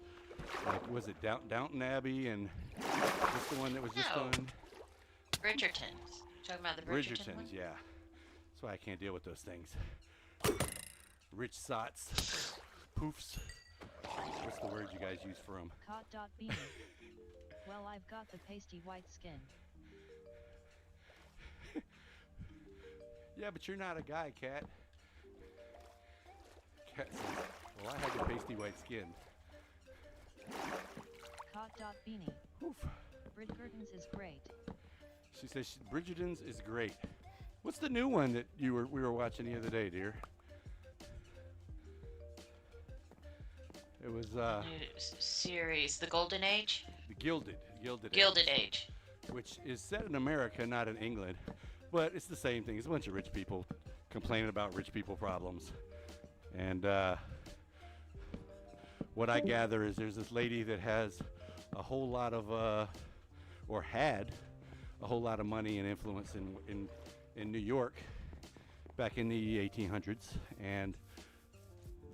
A: like was it Downton Abbey and just the one that was just
B: No.
A: on
B: Bridgertons. Talking about the Bridgerton one?
A: Bridgertons, yeah. That's why I can't deal with those things. Rich sots, poofs. What's the word you guys use for them?
D: Cot.beanie. Well, I've got the pasty white skin.
A: Yeah, but you're not a guy, Cat. Cat says, well, I had the pasty white skin.
D: Cot.beanie.
A: Oof.
D: Bridgertons is great.
A: She says Bridgerton's is great. What's the new one that we were watching the other day, dear? It was
B: New series, The Golden Age.
A: the Gilded
B: Gilded Age.
A: which is set in America, not in England, but it's the same thing. It's a bunch of rich people complaining about rich people problems. And what I gather is there's this lady that has a whole lot of, or had a whole lot of money and influence in New York back in the 1800s, and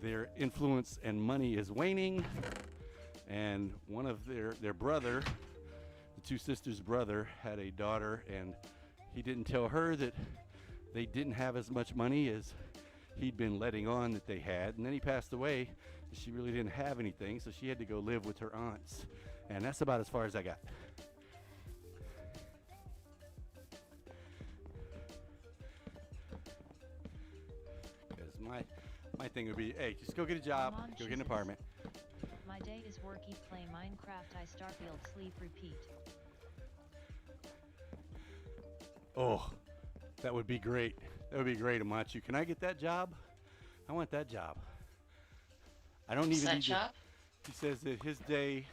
A: their influence and money is waning, and one of their brother, the two sisters' brother, had a daughter, and he didn't tell her that they didn't have as much money as he'd been letting on that they had, and then he passed away. She really didn't have anything, so she had to go live with her aunts, and that's about as far as I got. Because my thing would be, hey, just go get a job,
D: Come on,
A: go get an
D: Jesus.
A: apartment.
D: My day is work, eat, play Minecraft, I Starfield, sleep, repeat.
A: Oh, that would be great. That would be great, Amachu. Can I get that job? I want that job. I don't
B: What's
A: even
B: that
A: need to.
B: job?
A: He says that his day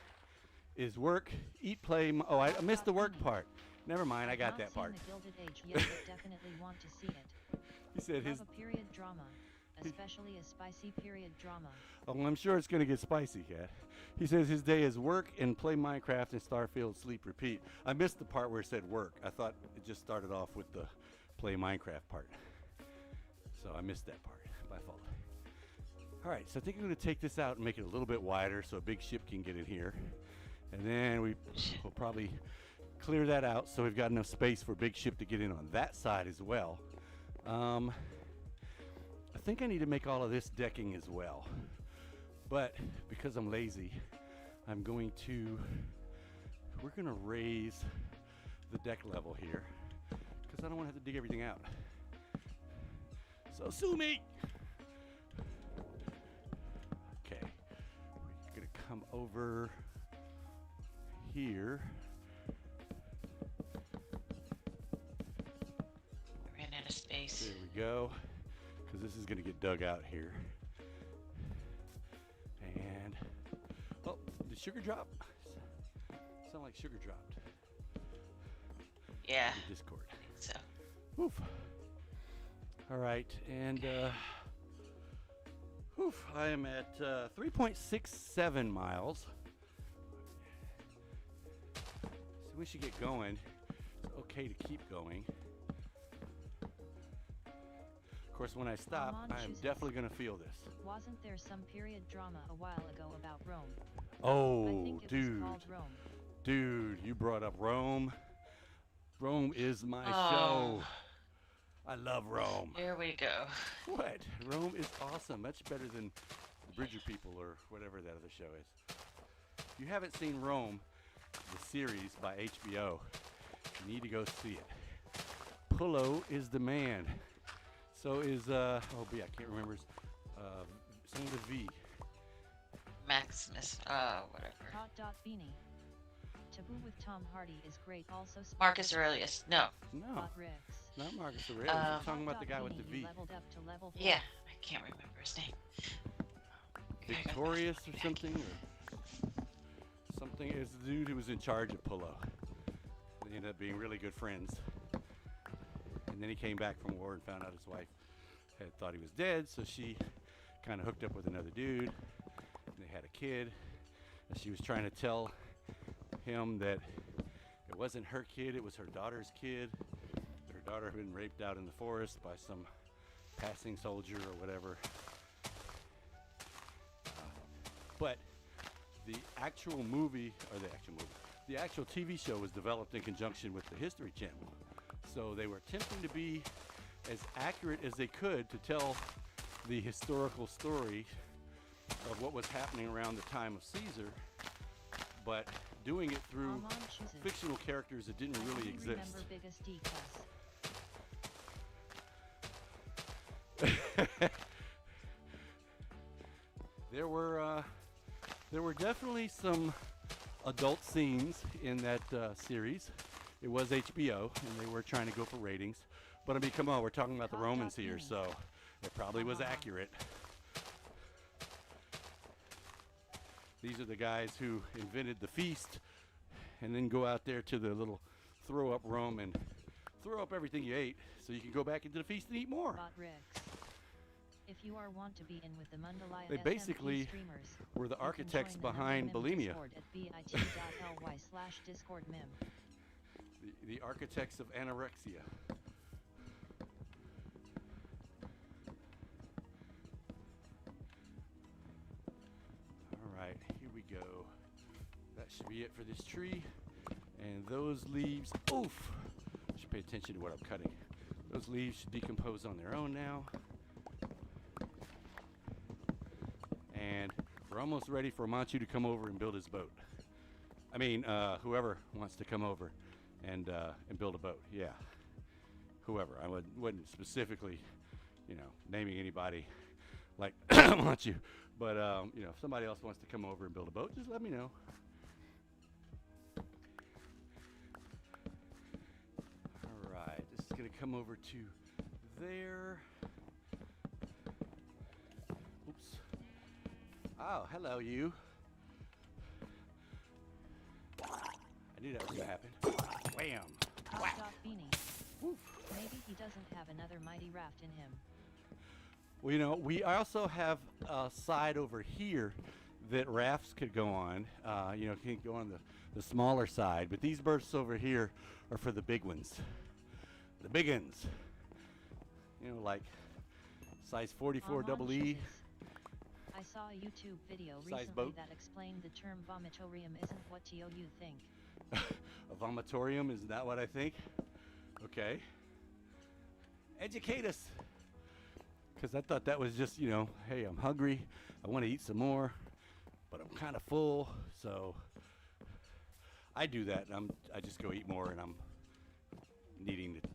A: is work, eat, play. Oh, I missed the work part. Never mind, I got that part.
D: I've not seen The Gilded Age yet, but definitely want to see it.
A: He said his.
D: Love a period drama, especially a spicy period drama.
A: Oh, well, I'm sure it's gonna get spicy, Cat. He says his day is work and play Minecraft and Starfield, sleep, repeat. I missed the part where it said work. I thought it just started off with the play Minecraft part. So I missed that part by fault. All right, so I think I'm gonna take this out and make it a little bit wider so a big ship can get in here. And then we'll probably clear that out so we've got enough space for a big ship to get in on that side as well. I think I need to make all of this decking as well. But because I'm lazy, we're gonna raise the deck level here because I don't want to have to dig everything out. So sue me. Okay, we're gonna come over here.
B: Ran out of space.
A: There we go, because this is gonna get dug out here. And oh, did sugar drop? Sound like sugar dropped.
B: Yeah,
A: in Discord.
B: I think so.
A: Woof. All right, and I am at 3.67 miles. So we should get going. It's okay to keep going. Of course, when I stop,
D: Come on,
A: I am
D: Jesus.
A: definitely going to feel this.
D: Wasn't there some period drama a while ago about Rome? I
A: Oh,
D: think it
A: dude.
D: was called Rome.
A: Dude, you brought up Rome. Rome is my
B: Oh.
A: show. I love Rome.
B: Here we go.
A: What? Rome is awesome. Much better than the Bridger People or whatever that other show is. If you haven't seen Rome, the series by HBO, you need to go see it. Pullo is the man. So is, I can't remember. Something with a V.
B: Maximus. Whatever.
D: Hot dot beanie. Taboo with Tom Hardy is great. Also
B: Marcus Aurelius. No.
A: No,
D: Hot Ricks.
A: not Marcus Aurelius. I'm talking
D: Hot
A: about the
D: dot
A: guy with the
D: beanie,
A: V.
D: he leveled up to level 4.
B: Yeah, I can't remember his name.
A: Victorious or something? Or something. It's the dude who was in charge of Pullo. They ended up being really good friends. And then he came back from war and found out his wife had thought he was dead, so she kind of hooked up with another dude. And they had a kid. And she was trying to tell him that it wasn't her kid, it was her daughter's kid. Her daughter had been raped out in the forest by some passing soldier or whatever. But the actual TV show was developed in conjunction with the History Channel. So they were attempting to be as accurate as they could to tell the historical story of what was happening around the time of Caesar, but doing it through
D: Come on, Jesus.
A: fictional characters that didn't
D: I
A: really
D: only
A: exist.
D: remember biggest D cuss.
A: There were definitely some adult scenes in that series. It was HBO, and they were trying to go for ratings. But I mean, come on, we're talking about the Romans here, so it probably was accurate. These are the guys who invented the feast and then go out there to the little throw up room and throw up everything you ate so you can go back into the feast and eat more.
D: If you are want to be in with the Mundalaya
A: They basically were the architects behind bulimia. The architects of anorexia. Alright, here we go. That should be it for this tree. And those leaves, oof! Should pay attention to what I'm cutting. Those leaves should decompose on their own now. And we're almost ready for Manchu to come over and build his boat. I mean, whoever wants to come over and build a boat. Yeah, whoever. I wasn't specifically, naming anybody like Manchu. But if somebody else wants to come over and build a boat, just let me know. All right, this is gonna come over to there. Oops. Oh, hello, you. I knew that was gonna happen. Wham! Whack! Woof.
D: Maybe he doesn't have another mighty raft in him.
A: Well, we also have a side over here that rafts could go on. Can go on the smaller side, but these berths over here are for the big ones. The big ones. Like size 44 double E.
D: I saw a YouTube video
A: Size
D: recently
A: boat.
D: that explained the term vomitorium isn't what you think.
A: A vomitorium, is that what I think? Okay. Educate us. Because I thought that was just, hey, I'm hungry. I want to eat some more, but I'm kind of full. So I do that. I just go eat more, and I'm needing to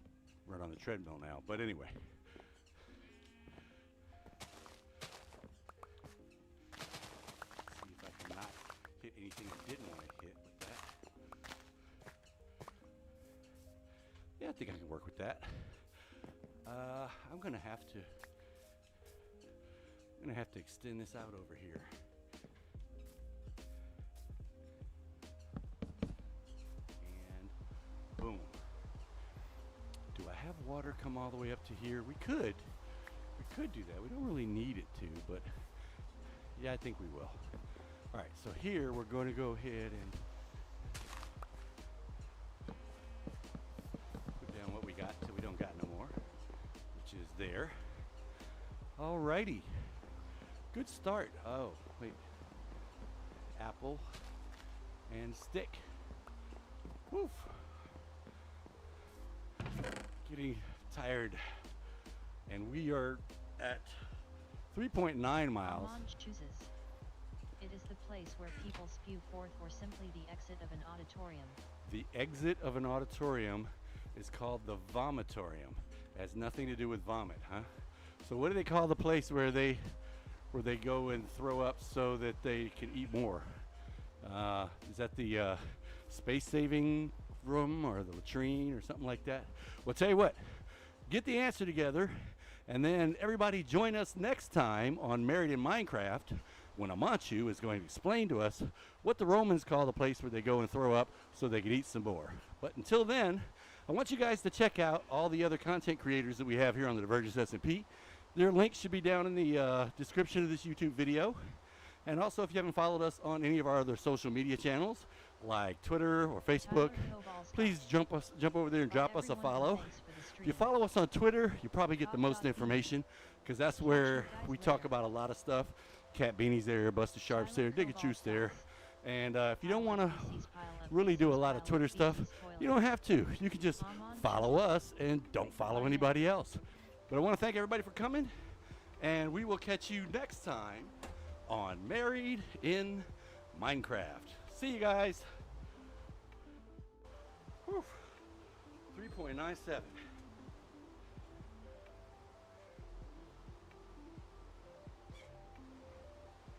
A: run on the treadmill now. But anyway. See if I can not hit anything I didn't want to hit with that. Yeah, I think I can work with that. I'm gonna have to extend this out over here. And boom. Do I have water come all the way up to here? We could do that. We don't really need it to, but yeah, I think we will. All right, so here we're going to go ahead and put down what we got till we don't got no more, which is there. All righty. Good start. Oh, wait. Apple and stick. Woof. Getting tired. And we are at 3.9 miles.
D: Amanj chooses. It is the place where people spew forth, or simply the exit of an auditorium.
A: The exit of an auditorium is called the vomitorium. It has nothing to do with vomit, huh? So what do they call the place where they go and throw up so that they can eat more? Is that the space-saving room or the latrine or something like that? Well, tell you what, get the answer together, and then everybody join us next time on Married in Minecraft when Amanchu is going to explain to us what the Romans call the place where they go and throw up so they can eat some more. But until then, I want you guys to check out all the other content creators that we have here on the Divergence S1EP. Their links should be down in the description of this YouTube video. And also, if you haven't followed us on any of our other social media channels, like Twitter or Facebook, please jump over there and drop us a follow. If you follow us on Twitter, you probably get the most information, because that's where we talk about a lot of stuff. Cat Beanie's there, Buster Sharp's there, Dig a Truth's there. And if you don't want to really do a lot of Twitter stuff, you don't have to. You can just follow us and don't follow anybody else. But I want to thank everybody for coming, and we will catch you next time on Married in Minecraft. See you guys. 3.97.